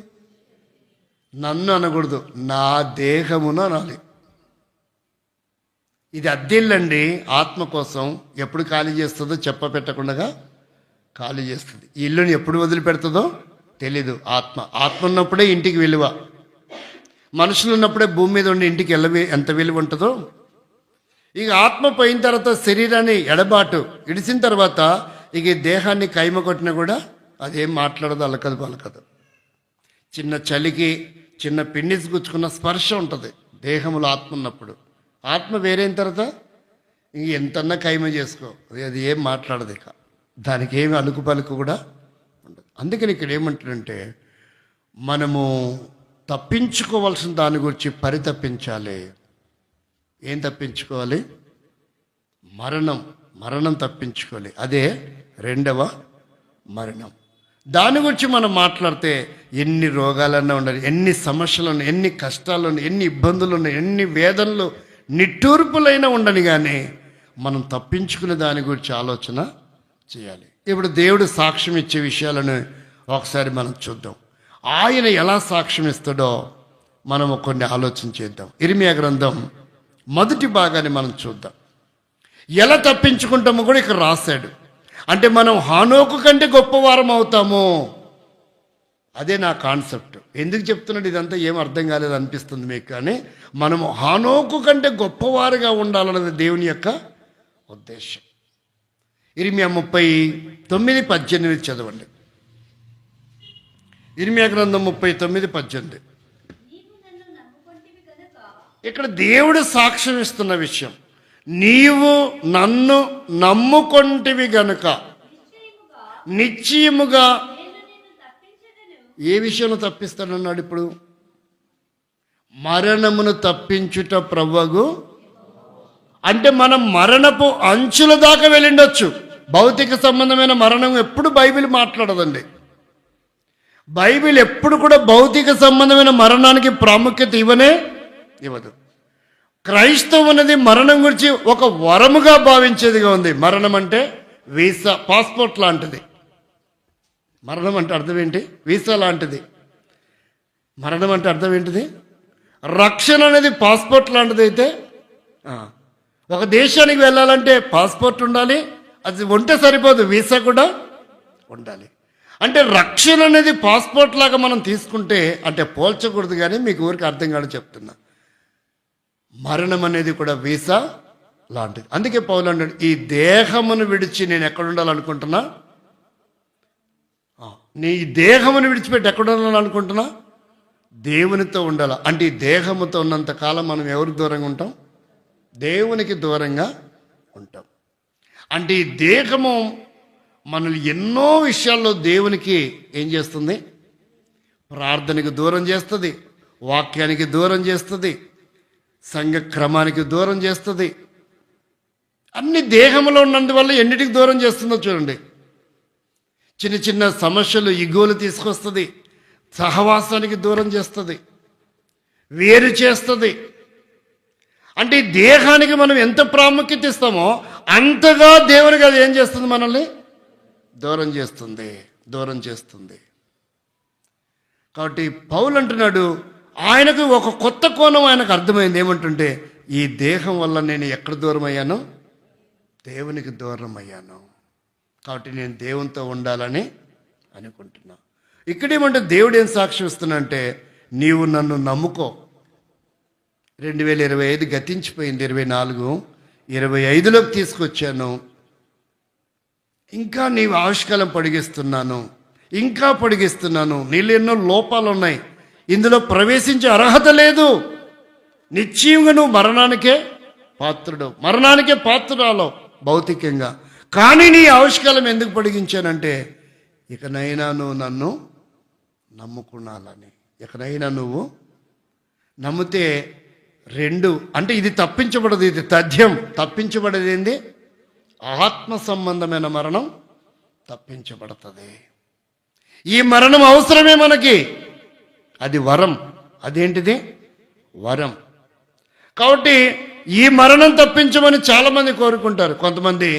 నన్ను అనకూడదు, నా దేహమును అనాలి. ఇది అద్దెల్లండి. ఆత్మ కోసం ఎప్పుడు ఖాళీ చేస్తుందో చెప్ప పెట్టకుండా ఖాళీ చేస్తుంది. ఈ ఇల్లుని ఎప్పుడు వదిలిపెడుతుందో తెలీదు. ఆత్మ ఉన్నప్పుడే ఇంటికి విలువ. మనుషులు ఉన్నప్పుడే భూమి మీద ఉండి ఇంటికి ఎంత విలువ ఉంటుందో, ఇక ఆత్మ పోయిన తర్వాత శరీరాన్ని ఎడబాటు ఇడిసిన తర్వాత ఇక ఈ దేహాన్ని కైమ కొట్టినా కూడా అదేం మాట్లాడదు, అలకదు పలకదు. చిన్న చలికి చిన్న పిన్నిసి గుచ్చుకున్న స్పర్శ ఉంటుంది దేహంలో ఆత్మ ఉన్నప్పుడు. ఆత్మ వేరైన తర్వాత ఇంక ఎంతన్నా కైమ చేసుకో, అది ఏం మాట్లాడదు. ఇక దానికి ఏమి అలుకు పలుకు కూడా ఉండదు. అందుకని ఇక్కడ ఏమంటాడంటే, మనము తప్పించుకోవాల్సిన దాని గురించి పరితపించాలి. ఏం తప్పించుకోవాలి? మరణం తప్పించుకోవాలి. అదే రెండవ మరణం. దాని గురించి మనం మాట్లాడితే ఎన్ని రోగాలన్నా ఉండాలి, ఎన్ని సమస్యలు ఉన్నాయి, ఎన్ని కష్టాలు ఉన్నాయి, ఎన్ని ఇబ్బందులు ఉన్నాయి, ఎన్ని వేదనలు నిట్టూర్పులైనా ఉండని, కానీ మనం తప్పించుకునే దాని గురించి ఆలోచన చేయాలి. ఇప్పుడు దేవుడు సాక్ష్యం ఇచ్చే విషయాలను ఒకసారి మనం చూద్దాం. ఆయన ఎలా సాక్ష్యం ఇస్తాడో మనం కొన్ని ఆలోచన చేద్దాం. ఇర్మియా గ్రంథం మొదటి భాగాన్ని మనం చూద్దాం. ఎలా తప్పించుకుంటామో కూడా ఇక్కడ రాశాడు. అంటే మనం హానోకు కంటే గొప్పవారం అవుతాము. అదే నా కాన్సెప్ట్. ఎందుకు చెప్తున్నాడు ఇదంతా ఏం అర్థం కాలేదు అనిపిస్తుంది మీకు, కానీ మనము హానోకు కంటే గొప్పవారుగా ఉండాలన్నది దేవుని యొక్క ఉద్దేశం. ఇర్మియా 39:18 చదవండి. ఇర్మియా గ్రంథం 39:18. ఇక్కడ దేవుడు సాక్ష్యం ఇస్తున్న విషయం, నీవు నన్ను నమ్ముకొంటివి గనుక నిశ్చయముగా. ఏ విషయంలో తప్పిస్తానన్నాడు? ఇప్పుడు మరణమును తప్పించుట ప్రభువు. అంటే మనం మరణపు అంచుల దాకా వెళ్ళిండొచ్చు. భౌతిక సంబంధమైన మరణం ఎప్పుడు బైబిల్ మాట్లాడదండి. బైబిల్ ఎప్పుడు కూడా భౌతిక సంబంధమైన మరణానికి ప్రాముఖ్యత ఇవ్వదు. క్రైస్తవం అనేది మరణం గురించి ఒక వరముగా భావించేదిగా ఉంది. మరణం అంటే వీసా, పాస్పోర్ట్ లాంటిది. మరణం అంటే అర్థం ఏంటి? వీసా లాంటిది. మరణం అంటే అర్థం ఏంటిది? రక్షణ అనేది పాస్పోర్ట్ లాంటిది. అయితే ఒక దేశానికి వెళ్ళాలంటే పాస్పోర్ట్ ఉండాలి, అది ఉంటే సరిపోదు, వీసా కూడా ఉండాలి. అంటే రక్షణ అనేది పాస్పోర్ట్ లాగా మనం తీసుకుంటే, అంటే పోల్చకూడదు, కానీ మీకు ఊరికి అర్థం కాదు చెప్తున్నా. మరణం అనేది కూడా వీసా లాంటిది. అందుకే పౌలు అన్నాడు, ఈ దేహమును విడిచి నేను ఎక్కడ ఉండాలనుకుంటున్నా? నీ దేహమును విడిచిపెట్టి ఎక్కడ ఉండాలనుకుంటున్నా? దేవునితో ఉండాలి. అంటే ఈ దేహముతో ఉన్నంత కాలం మనం ఎవరికి దూరంగా ఉంటాం? దేవునికి దూరంగా ఉంటాం. అంటే ఈ దేహము మనల్ని ఎన్నో విషయాల్లో దేవునికి ఏం చేస్తుంది? ప్రార్థనకి దూరం చేస్తుంది, వాక్యానికి దూరం చేస్తుంది, సంఘ క్రమానికి దూరం చేస్తుంది. అన్ని దేహంలో ఉన్నందువల్ల ఎన్నిటికి దూరం చేస్తుందో చూడండి. చిన్న చిన్న సమస్యలు ఇగోలు తీసుకొస్తుంది, సహవాసానికి దూరం చేస్తుంది, వేరు చేస్తుంది. అంటే ఈ దేహానికి మనం ఎంత ప్రాముఖ్యత ఇస్తామో అంతగా దేవునికి అది ఏం చేస్తుంది? మనల్ని దూరం చేస్తుంది. కాబట్టి పౌలు అంటున్నాడు, ఆయనకు ఒక కొత్త కోణం ఆయనకు అర్థమైంది. ఏమంటుంటే, ఈ దేహం వల్ల నేను ఎక్కడ దూరం అయ్యాను? దేవునికి దూరం అయ్యాను. కాబట్టి నేను దేవునితో ఉండాలని అనుకుంటున్నా. ఇక్కడేమంటే దేవుడు ఏం సాక్ష్యం ఇస్తున్నా, నీవు నన్ను నమ్ముకో. 2025 గతించిపోయింది, 24, 25లోకి తీసుకొచ్చాను. ఇంకా నీవు ఆయుష్కాలం పొడిగిస్తున్నాను. ఇంకా పొడిగిస్తున్నాను. నీళ్ళు ఎన్నో లోపాలు ఉన్నాయి, ఇందులో ప్రవేశించే అర్హత లేదు. నిశ్చయంగా నువ్వు మరణానికే పాత్రుడు, మరణానికే పాత్రురాలో భౌతికంగా. కానీ నీ ఆయుష్కాలం ఎందుకు పొడిగించానంటే ఇకనైనా నువ్వు నన్ను నమ్ముకున్నాలని. ఇకనైనా నువ్వు నమ్మితే రెండు అంటే ఇది తప్పించబడదు, ఇది తథ్యం. తప్పించబడేది ఏంది? ఆత్మ సంబంధమైన మరణం తప్పించబడుతుంది. ఈ మరణం అవసరమే మనకి, అది వరం. అదేంటిది? వరం. కాబట్టి ఈ మరణం తప్పించమని చాలామంది కోరుకుంటారు. కొంతమంది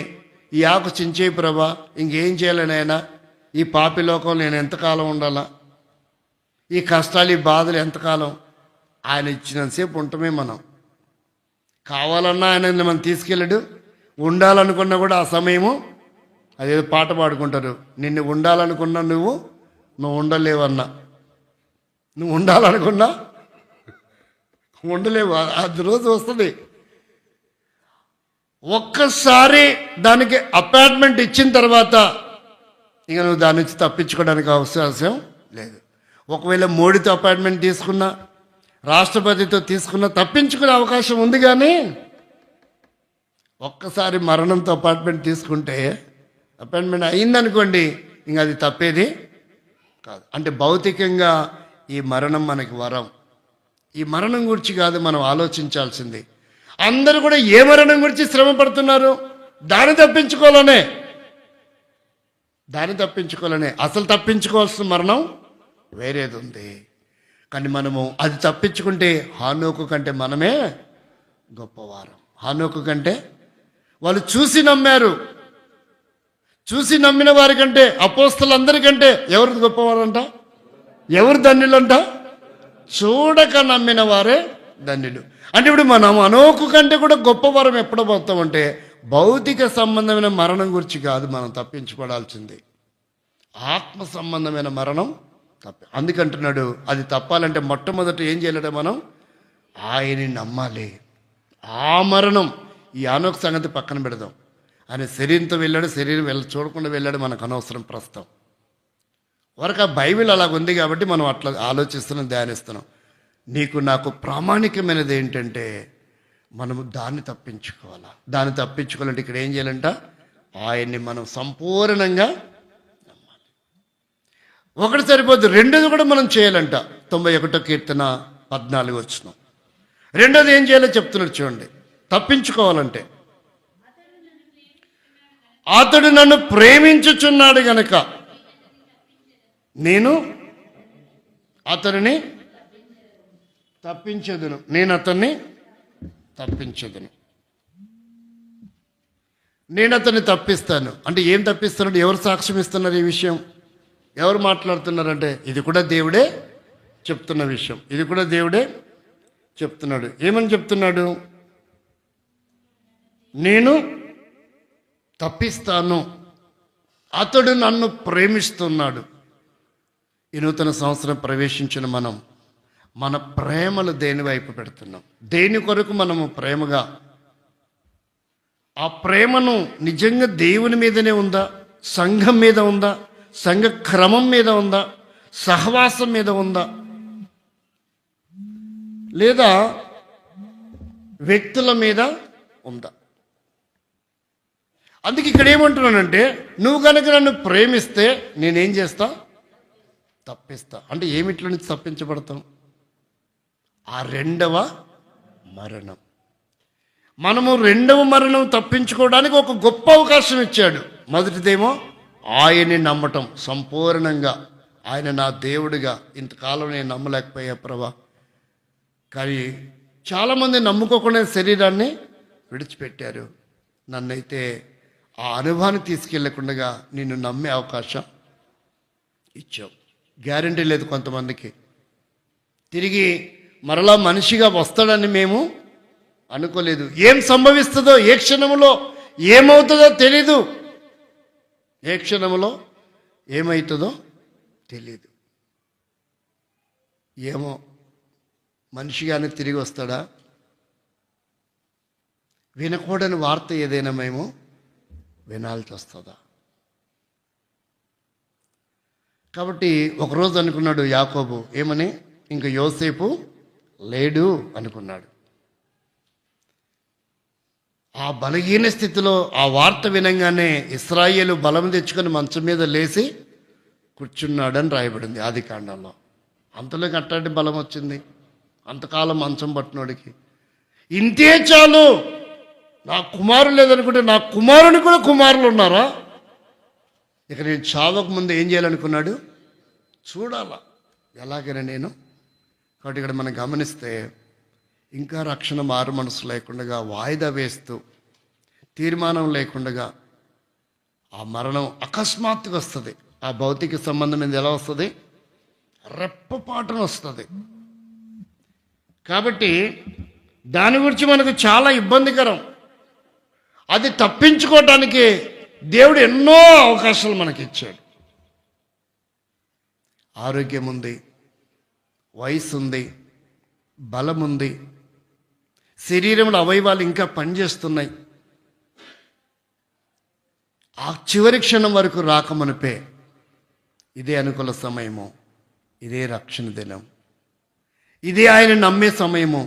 ఈ ఆకు చించేయి ప్రభా, ఇంకేం చేయాలనైనా, ఈ పాపి లోకం నేను ఎంతకాలం ఉండాలా, ఈ కష్టాలు ఈ బాధలు ఎంతకాలం, ఆయన ఇచ్చినంతసేపు ఉండటమే మనం. కావాలన్నా ఆయన మనం తీసుకెళ్ళడు, ఉండాలనుకున్నా కూడా ఆ సమయము అదేదో పాట పాడుకుంటారు, నిన్ను ఉండాలనుకున్నా నువ్వు ఉండలేవన్నా, నువ్వు ఉండాలనుకున్నా ఉండలేవు. అది రోజు వస్తుంది. ఒక్కసారి దానికి అపాయింట్మెంట్ ఇచ్చిన తర్వాత ఇక నువ్వు దాని నుంచి తప్పించుకోవడానికి అవకాశం లేదు. ఒకవేళ మోడీతో అపాయింట్మెంట్ తీసుకున్నా, రాష్ట్రపతితో తీసుకున్నా తప్పించుకునే అవకాశం ఉంది. కానీ ఒక్కసారి మరణంతో అపాయింట్మెంట్ తీసుకుంటే, అపాయింట్మెంట్ అయిందనుకోండి, ఇంక అది తప్పేది కాదు. అంటే భౌతికంగా ఈ మరణం మనకి వరం. ఈ మరణం గురించి కాదు మనం ఆలోచించాల్సింది. అందరూ కూడా ఏ మరణం గురించి శ్రమ పడుతున్నారు? దాన్ని తప్పించుకోవాలనే. అసలు తప్పించుకోవాల్సిన మరణం వేరేది ఉంది. కానీ మనము అది తప్పించుకుంటే హానోకు కంటే మనమే గొప్పవారం. హానోకు కంటే వాళ్ళు చూసి నమ్మారు. చూసి నమ్మిన వారికంటే, అపోస్తలందరికంటే ఎవరు గొప్పవారంట? ఎవరు ధన్యులంట? చూడక నమ్మిన వారే ధన్యులు. అంటే ఇప్పుడు మనం హనోకు కంటే కూడా గొప్పవరం ఎప్పుడు పోతామంటే భౌతిక సంబంధమైన మరణం గురించి కాదు మనం తప్పించుకోవాల్సింది, ఆత్మ సంబంధమైన మరణం అందుకంటున్నాడు. అది తప్పాలంటే మొట్టమొదట ఏం చేయాలంటే మనం ఆయన్ని నమ్మాలి. ఆ మరణం, ఈ హనోకు సంగతి పక్కన పెడదాం. ఆయన శరీరంతో వెళ్ళాడు, శరీరం చూడకుండా వెళ్ళాడు, మనకు అనవసరం ప్రస్తుతం వరకు. ఆ బైబిల్ అలాగుంది కాబట్టి మనం అట్లా ఆలోచిస్తున్నాం, ధ్యానిస్తున్నాం. నీకు నాకు ప్రామాణికమైనది ఏంటంటే మనము దాన్ని తప్పించుకోవాలా. దాన్ని తప్పించుకోవాలంటే ఇక్కడ ఏం చేయాలంట? ఆయన్ని మనం సంపూర్ణంగా నమ్మాలి. ఒకటి సరిపోద్దు, రెండోది కూడా మనం చేయాలంట. 91 కీర్తన 14 వచనం. రెండోది ఏం చేయాలో చెప్తున్నాడు చూడండి. తప్పించుకోవాలంటే అతడు నన్ను ప్రేమించుచున్నాడు గనక నేను అతనిని తప్పించదును. నేను అతన్ని తప్పించదును. నేను అతన్ని తప్పిస్తాను. అంటే ఏం తప్పిస్తున్నాడు? ఎవరు సాక్ష్యం ఇస్తున్నారు ఈ విషయం? ఎవరు మాట్లాడుతున్నారంటే ఇది కూడా దేవుడే చెప్తున్న విషయం. ఇది కూడా దేవుడే చెప్తున్నాడు. ఏమని చెప్తున్నాడు? నేను తప్పిస్తాను, అతడు నన్ను ప్రేమిస్తున్నాడు. ఈ నూతన సంవత్సరం ప్రవేశించిన మనం మన ప్రేమలు దేని వైపు పెడుతున్నాం? దేని కొరకు మనము ప్రేమగా, ఆ ప్రేమను నిజంగా దేవుని మీదనే ఉందా, సంఘం మీద ఉందా, సంఘ క్రమం మీద ఉందా, సహవాసం మీద ఉందా, లేదా వ్యక్తుల మీద ఉందా? అందుకే ఇక్కడ ఏమంటున్నానంటే నువ్వు కనుక నన్ను ప్రేమిస్తే నేనేం చేస్తా? తప్పిస్తా. అంటే ఏమిట్ల నుంచి తప్పించబడతాం? ఆ రెండవ మరణం. మనము రెండవ మరణం తప్పించుకోవడానికి ఒక గొప్ప అవకాశం ఇచ్చాడు. మొదటిదేమో ఆయన్ని నమ్మటం సంపూర్ణంగా. ఆయన నా దేవుడిగా. ఇంతకాలం నేను నమ్మలేకపోయా ప్రభా. కానీ చాలామంది నమ్ముకోకుండా శరీరాన్ని విడిచిపెట్టారు. నన్నైతే ఆ అనుభవాన్ని తీసుకెళ్లకుండా నిన్ను నమ్మే అవకాశం ఇచ్చావు. గ్యారంటీ లేదు కొంతమందికి. తిరిగి మరలా మనిషిగా వస్తాడని మేము అనుకోలేదు. ఏం సంభవిస్తుందో, ఏ క్షణంలో ఏమవుతుందో తెలీదు. ఏ క్షణంలో ఏమవుతుందో తెలీదు. ఏమో మనిషిగానే తిరిగి వస్తాడా? వినకూడని వార్త ఏదైనా మేము వినాల్సి వస్తుందా? కాబట్టి ఒకరోజు అనుకున్నాడు యాకోబు, ఏమని, ఇంక యోసేపు లేడు అనుకున్నాడు. ఆ బలహీన స్థితిలో ఆ వార్త వినంగానే ఇశ్రాయేలు బలం తెచ్చుకొని మంచం మీద లేచి కూర్చున్నాడని రాయబడింది ఆది కాండంలో. అంతలోకి అట్లాంటి బలం వచ్చింది అంతకాలం మంచం పట్టినోడికి. ఇంతే చాలు, నా కుమారులు లేదనుకుంటే నా కుమారుని కూడా కుమారులు ఉన్నారా, ఇక నేను చావక ముందు ఏం చేయాలనుకున్నాడు, చూడాలా ఎలాగైనా నేను. కాబట్టి ఇక్కడ మనం గమనిస్తే ఇంకా రక్షణ మారు మనసు లేకుండా వాయిదా వేస్తూ తీర్మానం లేకుండా ఆ మరణం అకస్మాత్తుగా వస్తుంది. ఆ భౌతిక సంబంధం మీద ఎలా వస్తుంది, రెప్పపాటున వస్తుంది. కాబట్టి దాని గురించి మనకు చాలా ఇబ్బందికరం. అది తప్పించుకోవటానికి దేవుడు ఎన్నో అవకాశాలు మనకి ఇచ్చాడు. ఆరోగ్యం ఉంది, వయసు ఉంది, బలం ఉంది, శరీరంలో అవయవాలు ఇంకా పనిచేస్తున్నాయి. ఆ చివరి క్షణం వరకు రాకమనిపే ఇదే అనుకూల సమయము, ఇదే రక్షణ దినం, ఇదే ఆయన నమ్మే సమయము,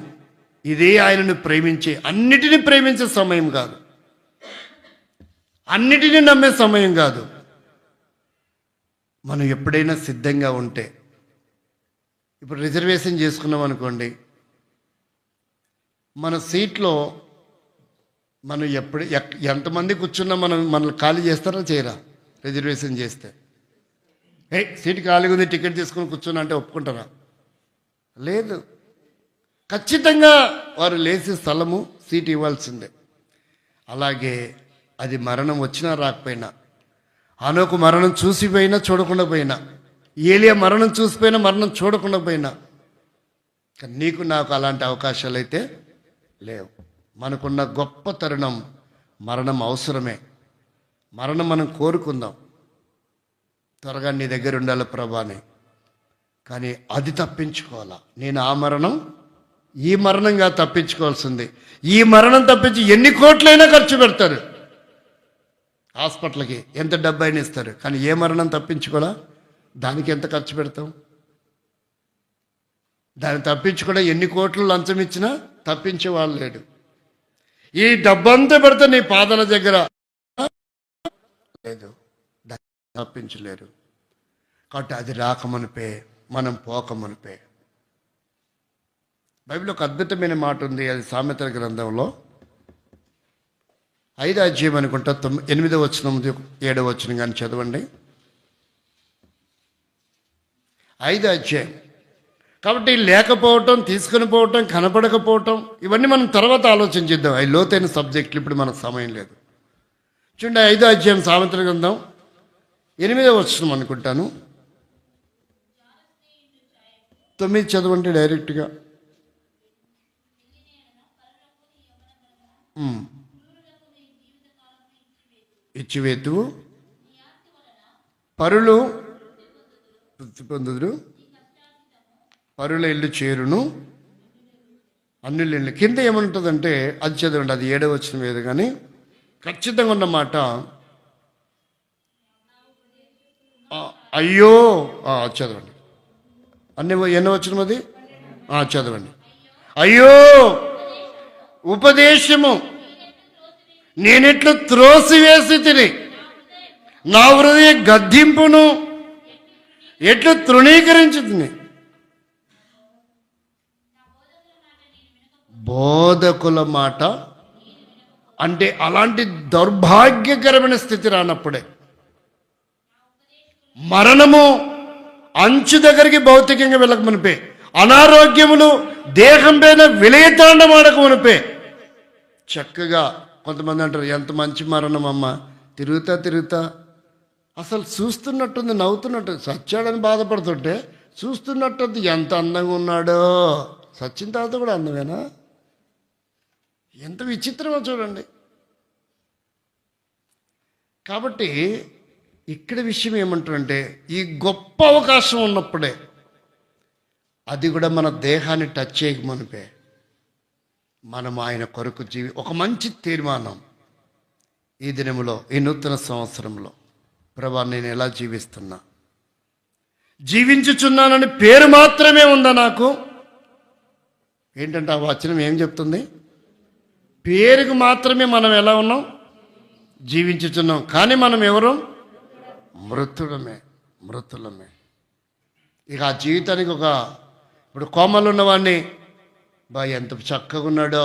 ఇదే ఆయనను ప్రేమించే, అన్నిటినీ ప్రేమించే సమయం కాదు, అన్నిటినీ నమ్మే సమయం కాదు. మనం ఎప్పుడైనా సిద్ధంగా ఉంటే, ఇప్పుడు రిజర్వేషన్ చేసుకున్నాం అనుకోండి, మన సీట్లో మనం ఎంతమంది కూర్చున్నా మనల్ని ఖాళీ చేస్తారా చేయరా? రిజర్వేషన్ చేస్తే సీట్ ఖాళీగా ఉంది టికెట్ తీసుకుని కూర్చున్నా అంటే ఒప్పుకుంటారా? లేదు. ఖచ్చితంగా వారు లేచి స్థలము సీట్ ఇవ్వాల్సిందే. అలాగే అది మరణం వచ్చినా రాకపోయినా, హనోకు మరణం చూసిపోయినా చూడకుండా పోయినా, ఏలియా మరణం చూసిపోయినా మరణం చూడకుండా పోయినా, నీకు నాకు అలాంటి అవకాశాలు అయితే లేవు. మనకున్న గొప్ప తరుణం మరణం అవసరమే. మరణం మనం కోరుకుందాం, త్వరగా నీ దగ్గర ఉండాలి ప్రభాని, కానీ అది తప్పించుకోవాలా. నేను ఆ మరణం ఈ మరణంగా తప్పించుకోవాల్సింది. ఈ మరణం తప్పించి ఎన్ని కోట్లైనా ఖర్చు పెడతారు, హాస్పిటల్కి ఎంత డబ్బు అయినా ఇస్తారు, కానీ ఏ మరణం తప్పించుకోవాలా, దానికి ఎంత ఖర్చు పెడతాం? దాన్ని తప్పించుకోవడం ఎన్ని కోట్లు లంచం ఇచ్చినా తప్పించేవాళ్ళు లేడు. ఈ డబ్బంతా పెడితే నీ పాదాల దగ్గర లేదు, దాన్ని తప్పించలేరు. కాబట్టి అది రాకమనిపే, మనం పోకమనిపే. బైబిల్లో ఒక అద్భుతమైన మాట ఉంది, అది సామెతల గ్రంథంలో 5వ అధ్యాయం అనుకుంటా, 8వ వచనం 7వ వచనం కానీ చదవండి. 5వ అధ్యాయం. కాబట్టి లేకపోవటం, తీసుకుని పోవటం, కనపడకపోవటం, ఇవన్నీ మనం తర్వాత ఆలోచన చేద్దాం. అవి లోతైన సబ్జెక్టులు, ఇప్పుడు మనకు సమయం లేదు. చూడండి, 5వ అధ్యాయం సామెతల గ్రంథం 8వ వచనం అనుకుంటాను. 9 చదవండి డైరెక్ట్గా. ఇచ్చివేతువు, పరులు వృద్ధి పొందుదురు, పరుల ఇల్లు చేరును, అన్యుల ఇల్లు. కింద ఏమంటుందంటే అది చదవండి, అది 7వ వచనం ఏది కానీ ఖచ్చితంగా ఉన్నమాట. అయ్యో చదవండి, ఎన్నో వచనం అది చదవండి. అయ్యో ఉపదేశము నేనెట్లు త్రోసివేసి తిని, నా హృదయ గద్దింపును ఎట్లు తృణీకరించి తిని. బోధకుల మాట అంటే అలాంటి దౌర్భాగ్యకరమైన స్థితి రానప్పుడే, మరణము అంచు దగ్గరికి భౌతికంగా వెళ్ళక మునిపే, అనారోగ్యములు దేహం పైన విలయతాండమాడక మునిపే చక్కగా కొంతమంది అంటారు, ఎంత మంచి మరణం అమ్మ, తిరుగుతా అసలు చూస్తున్నట్టుంది, నవ్వుతున్నట్టు, సచ్చాడని బాధపడుతుంటే చూస్తున్నట్టుంది, ఎంత అందంగా ఉన్నాడో. సచ్చిన తర్వాత కూడా అందమేనా? ఎంత విచిత్రమో చూడండి. కాబట్టి ఇక్కడ విషయం ఏమంటారంటే, ఈ గొప్ప అవకాశం ఉన్నప్పుడే, అది కూడా మన దేహాన్ని టచ్ చేయకమునిపే మనం ఆయన కొరకు ఒక మంచి తీర్మానం ఈ దినములో, ఈ నూతన సంవత్సరంలో, ప్రభా నేను ఎలా జీవిస్తున్నా, జీవించుచున్నానని పేరు మాత్రమే ఉందా నాకు? ఏంటంటే ఆ వచనం ఏం చెప్తుంది? పేరుకు మాత్రమే మనం ఎలా ఉన్నాం? జీవించుచున్నాం. కానీ మనం ఎవరు? మృతులమే. ఇక ఆ జీవితానికి ఇప్పుడు కోమలు ఉన్నవాడిని ఎంత చక్కగా ఉన్నాడో,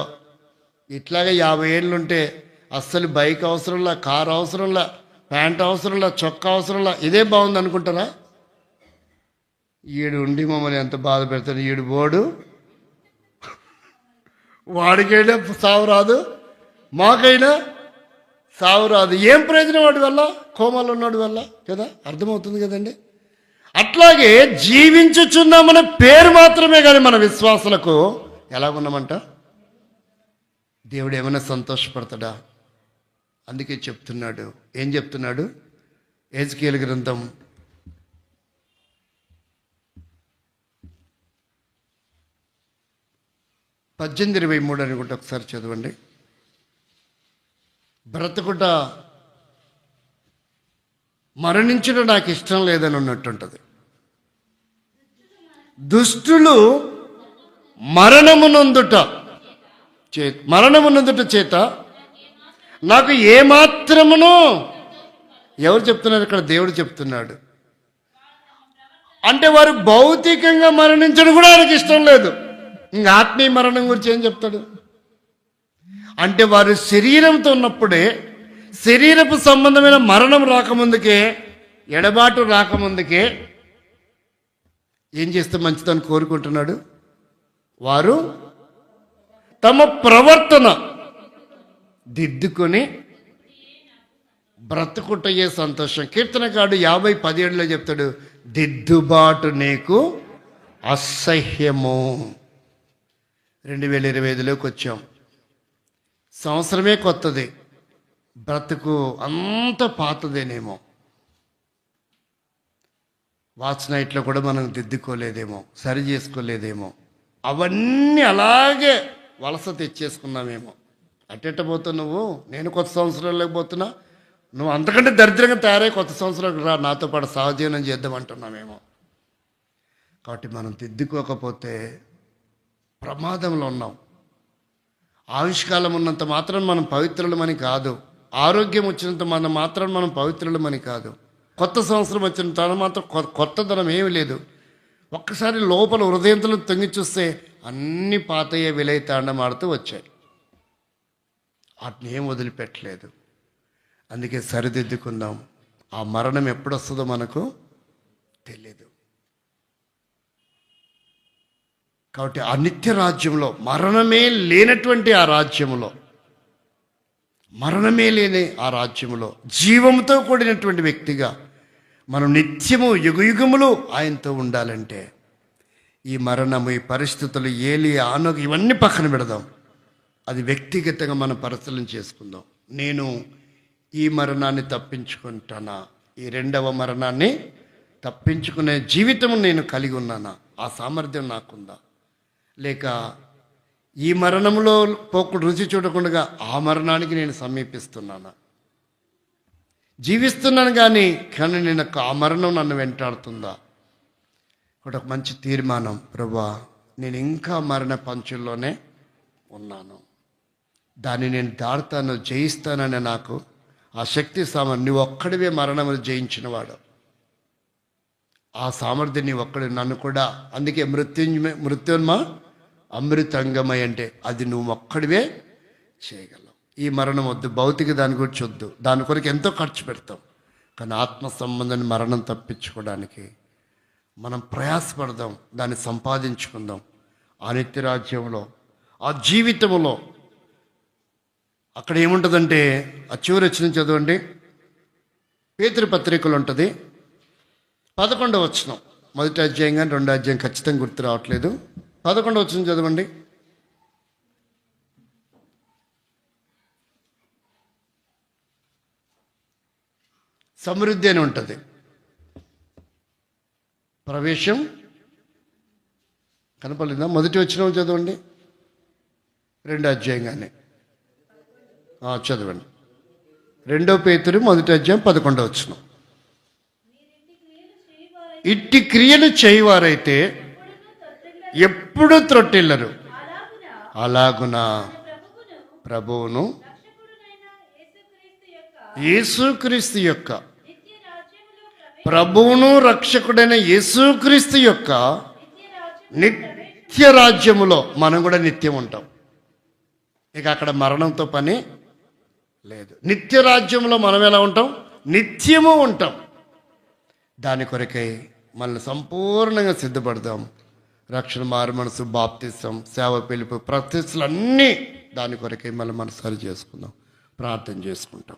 ఇట్లాగే 50 ఏళ్ళు ఉంటే అస్సలు బైక్ అవసరంలా, కారు అవసరంలా, ప్యాంట్ అవసరంలా, చొక్కా అవసరంలా, ఇదే బాగుంది అనుకుంటారా? ఈడు ఉండి మమ్మల్ని ఎంత బాధ పెడతాడు, ఈడు బోడు, వాడికైనా సావు రాదు, మాకైనా సావు రాదు. ఏం ప్రయోజనం వాడి వల్ల? కోమాలో ఉన్నాడు వల్ల కదా, అర్థమవుతుంది కదండి. అట్లాగే జీవించుచున్నామన్న పేరు మాత్రమే కానీ మన విశ్వాసులకు ఎలాగున్నామంట? దేవుడు ఏమైనా సంతోషపడతాడా? అందుకే చెప్తున్నాడు. ఏం చెప్తున్నాడు? ఎహెజ్కేలు గ్రంథం 18:23 అనుకుంటే ఒకసారి చదవండి. బ్రతుకుట మరణించడం నాకు ఇష్టం లేదని ఉన్నట్టుంటుంది. దుష్టులు మరణమునందుట చేత నాకు ఏమాత్రమును, ఎవరు చెప్తున్నారు ఇక్కడ? దేవుడు చెప్తున్నాడు. అంటే వారు భౌతికంగా మరణించడం కూడా ఆయనకి ఇష్టం లేదు. ఇంకా ఆత్మీయ మరణం గురించి ఏం చెప్తాడు? అంటే వారు శరీరంతో ఉన్నప్పుడే, శరీరపు సంబంధమైన మరణం రాకముందుకే, ఎడబాటు రాకముందుకే ఏం చేస్తే మంచిదని కోరుకుంటున్నాడు? వారు తమ ప్రవర్తన దిద్దుకొని బ్రతుకుటయే సంతోషం. కీర్తనకారుడు 50:17 చెప్తాడు, దిద్దుబాటు నీకు అసహ్యము. 2025లోకి వచ్చాం. సంవత్సరమే కొత్తది, బ్రతుకు అంత పాతదేనేమో. వాచ్ నైట్లో కూడా మనం దిద్దుకోలేదేమో, సరి చేసుకోలేదేమో, అవన్నీ అలాగే వలస తెచ్చేసుకున్నామేమో. అట్టెట్ట పోతావు నువ్వు? నేను కొత్త సంవత్సరంలోకి పోతున్నా, నువ్వు అంతకంటే దరిద్రంగా తయారై కొత్త సంవత్సరంలోకి రా, నాతో పాటు సహజీవనం చేద్దామంటున్నామేమో. కాబట్టి మనం దిద్దుకోకపోతే ప్రమాదంలో ఉన్నాం. ఆయుష్కాలం ఉన్నంత మాత్రం మనం పవిత్రులమని కాదు, ఆరోగ్యం వచ్చినంత మాత్రం మనం పవిత్రులమని కాదు, కొత్త సంవత్సరం వచ్చినంత మాత్రం కొత్తదనం ఏమి లేదు. ఒక్కసారి లోపల హృదయంతో తొంగి చూస్తే అన్ని పాతయ్యే విలయ తాండమాడుతూ వచ్చాయి. వాటిని ఏం వదిలిపెట్టలేదు. అందుకే సరిదిద్దుకుందాం. ఆ మరణం ఎప్పుడు వస్తుందో మనకు తెలియదు. కాబట్టి ఆ నిత్య రాజ్యంలో, మరణమే లేనటువంటి ఆ రాజ్యంలో, మరణమే లేని ఆ రాజ్యంలో జీవంతో కూడినటువంటి వ్యక్తిగా మనం నిత్యము యుగయుగములు ఆయనతో ఉండాలంటే ఈ మరణము, ఈ పరిస్థితులు, ఏలి ఆనోగు ఇవన్నీ పక్కన పెడదాం. అది వ్యక్తిగతంగా మనం పరిశీలన చేసుకుందాం. నేను ఈ మరణాన్ని తప్పించుకుంటానా? ఈ రెండవ మరణాన్ని తప్పించుకునే జీవితం నేను కలిగి ఉన్నానా? ఆ సామర్థ్యం నాకుందా? లేక ఈ మరణంలో రుచి చూడకుండా ఆ మరణానికి నేను సమీపిస్తున్నానా? జీవిస్తున్నాను కానీ నేను ఆ మరణం నన్ను వెంటాడుతుందా? ఒక మంచి తీర్మానం, ప్రభువా నేను ఇంకా మరణ పంచుల్లోనే ఉన్నాను, దాన్ని నేను దాటుతాను, జయిస్తానని నాకు ఆ శక్తి సామర్థ్యం, నువ్వు ఒక్కడివే మరణమును జయించినవాడు. ఆ సామర్థ్యం నీ ఒక్కడి, నన్ను కూడా. అందుకే మృత్యున్మా అమృతంగమై అంటే అది నువ్వు ఒక్కడివే చేయగలవు. ఈ మరణం వద్దు, భౌతిక దాని గురించి వద్దు, దాని కొరకు ఎంతో ఖర్చు పెడతాం. కానీ ఆత్మ సంబంధాన్ని మరణం తప్పించుకోవడానికి మనం ప్రయాసపడదాం, దాన్ని సంపాదించుకుందాం. ఆ నిత్యరాజ్యంలో, ఆ జీవితంలో అక్కడ ఏముంటుందంటే, ఆ చివరి వచ్చిన చదవండి, పేతురు పత్రికలు ఉంటుంది, 11వ వచనం, మొదటి అధ్యాయం కానీ 2వ అధ్యాయం ఖచ్చితంగా గుర్తు రావట్లేదు. 11వ వచనం చదవండి. సమృద్ధి అని ఉంటుంది. ప్రవేశం కనపడలేదా? మొదటి వచనం చదవండి, 2వ అధ్యాయం కానీ చదవండి. 2వ పేతురు మొదటి అధ్యాయం 11వ వచనం. ఇట్టి క్రియలు చేయవారైతే ఎప్పుడు త్రొట్టిల్లరు. అలాగున ప్రభువును యేసుక్రీస్తు యొక్క ప్రభువును రక్షకుడైన యేసుక్రీస్తు యొక్క నిత్య రాజ్యములో మనం కూడా నిత్యం ఉంటాం. ఇక అక్కడ మరణంతో పని లేదు. నిత్య రాజ్యంలో మనం ఎలా ఉంటాం? నిత్యము ఉంటాం. దాని కొరకై మనల్ని సంపూర్ణంగా సిద్ధపడదాం. రక్షణ, మారు మనసు, బాప్తిసం, సేవ, పిలుపు, ప్రతిష్టలు అన్నీ దాని కొరకై మనం సరి చేసుకుందాం. ప్రార్థన చేసుకుంటాం.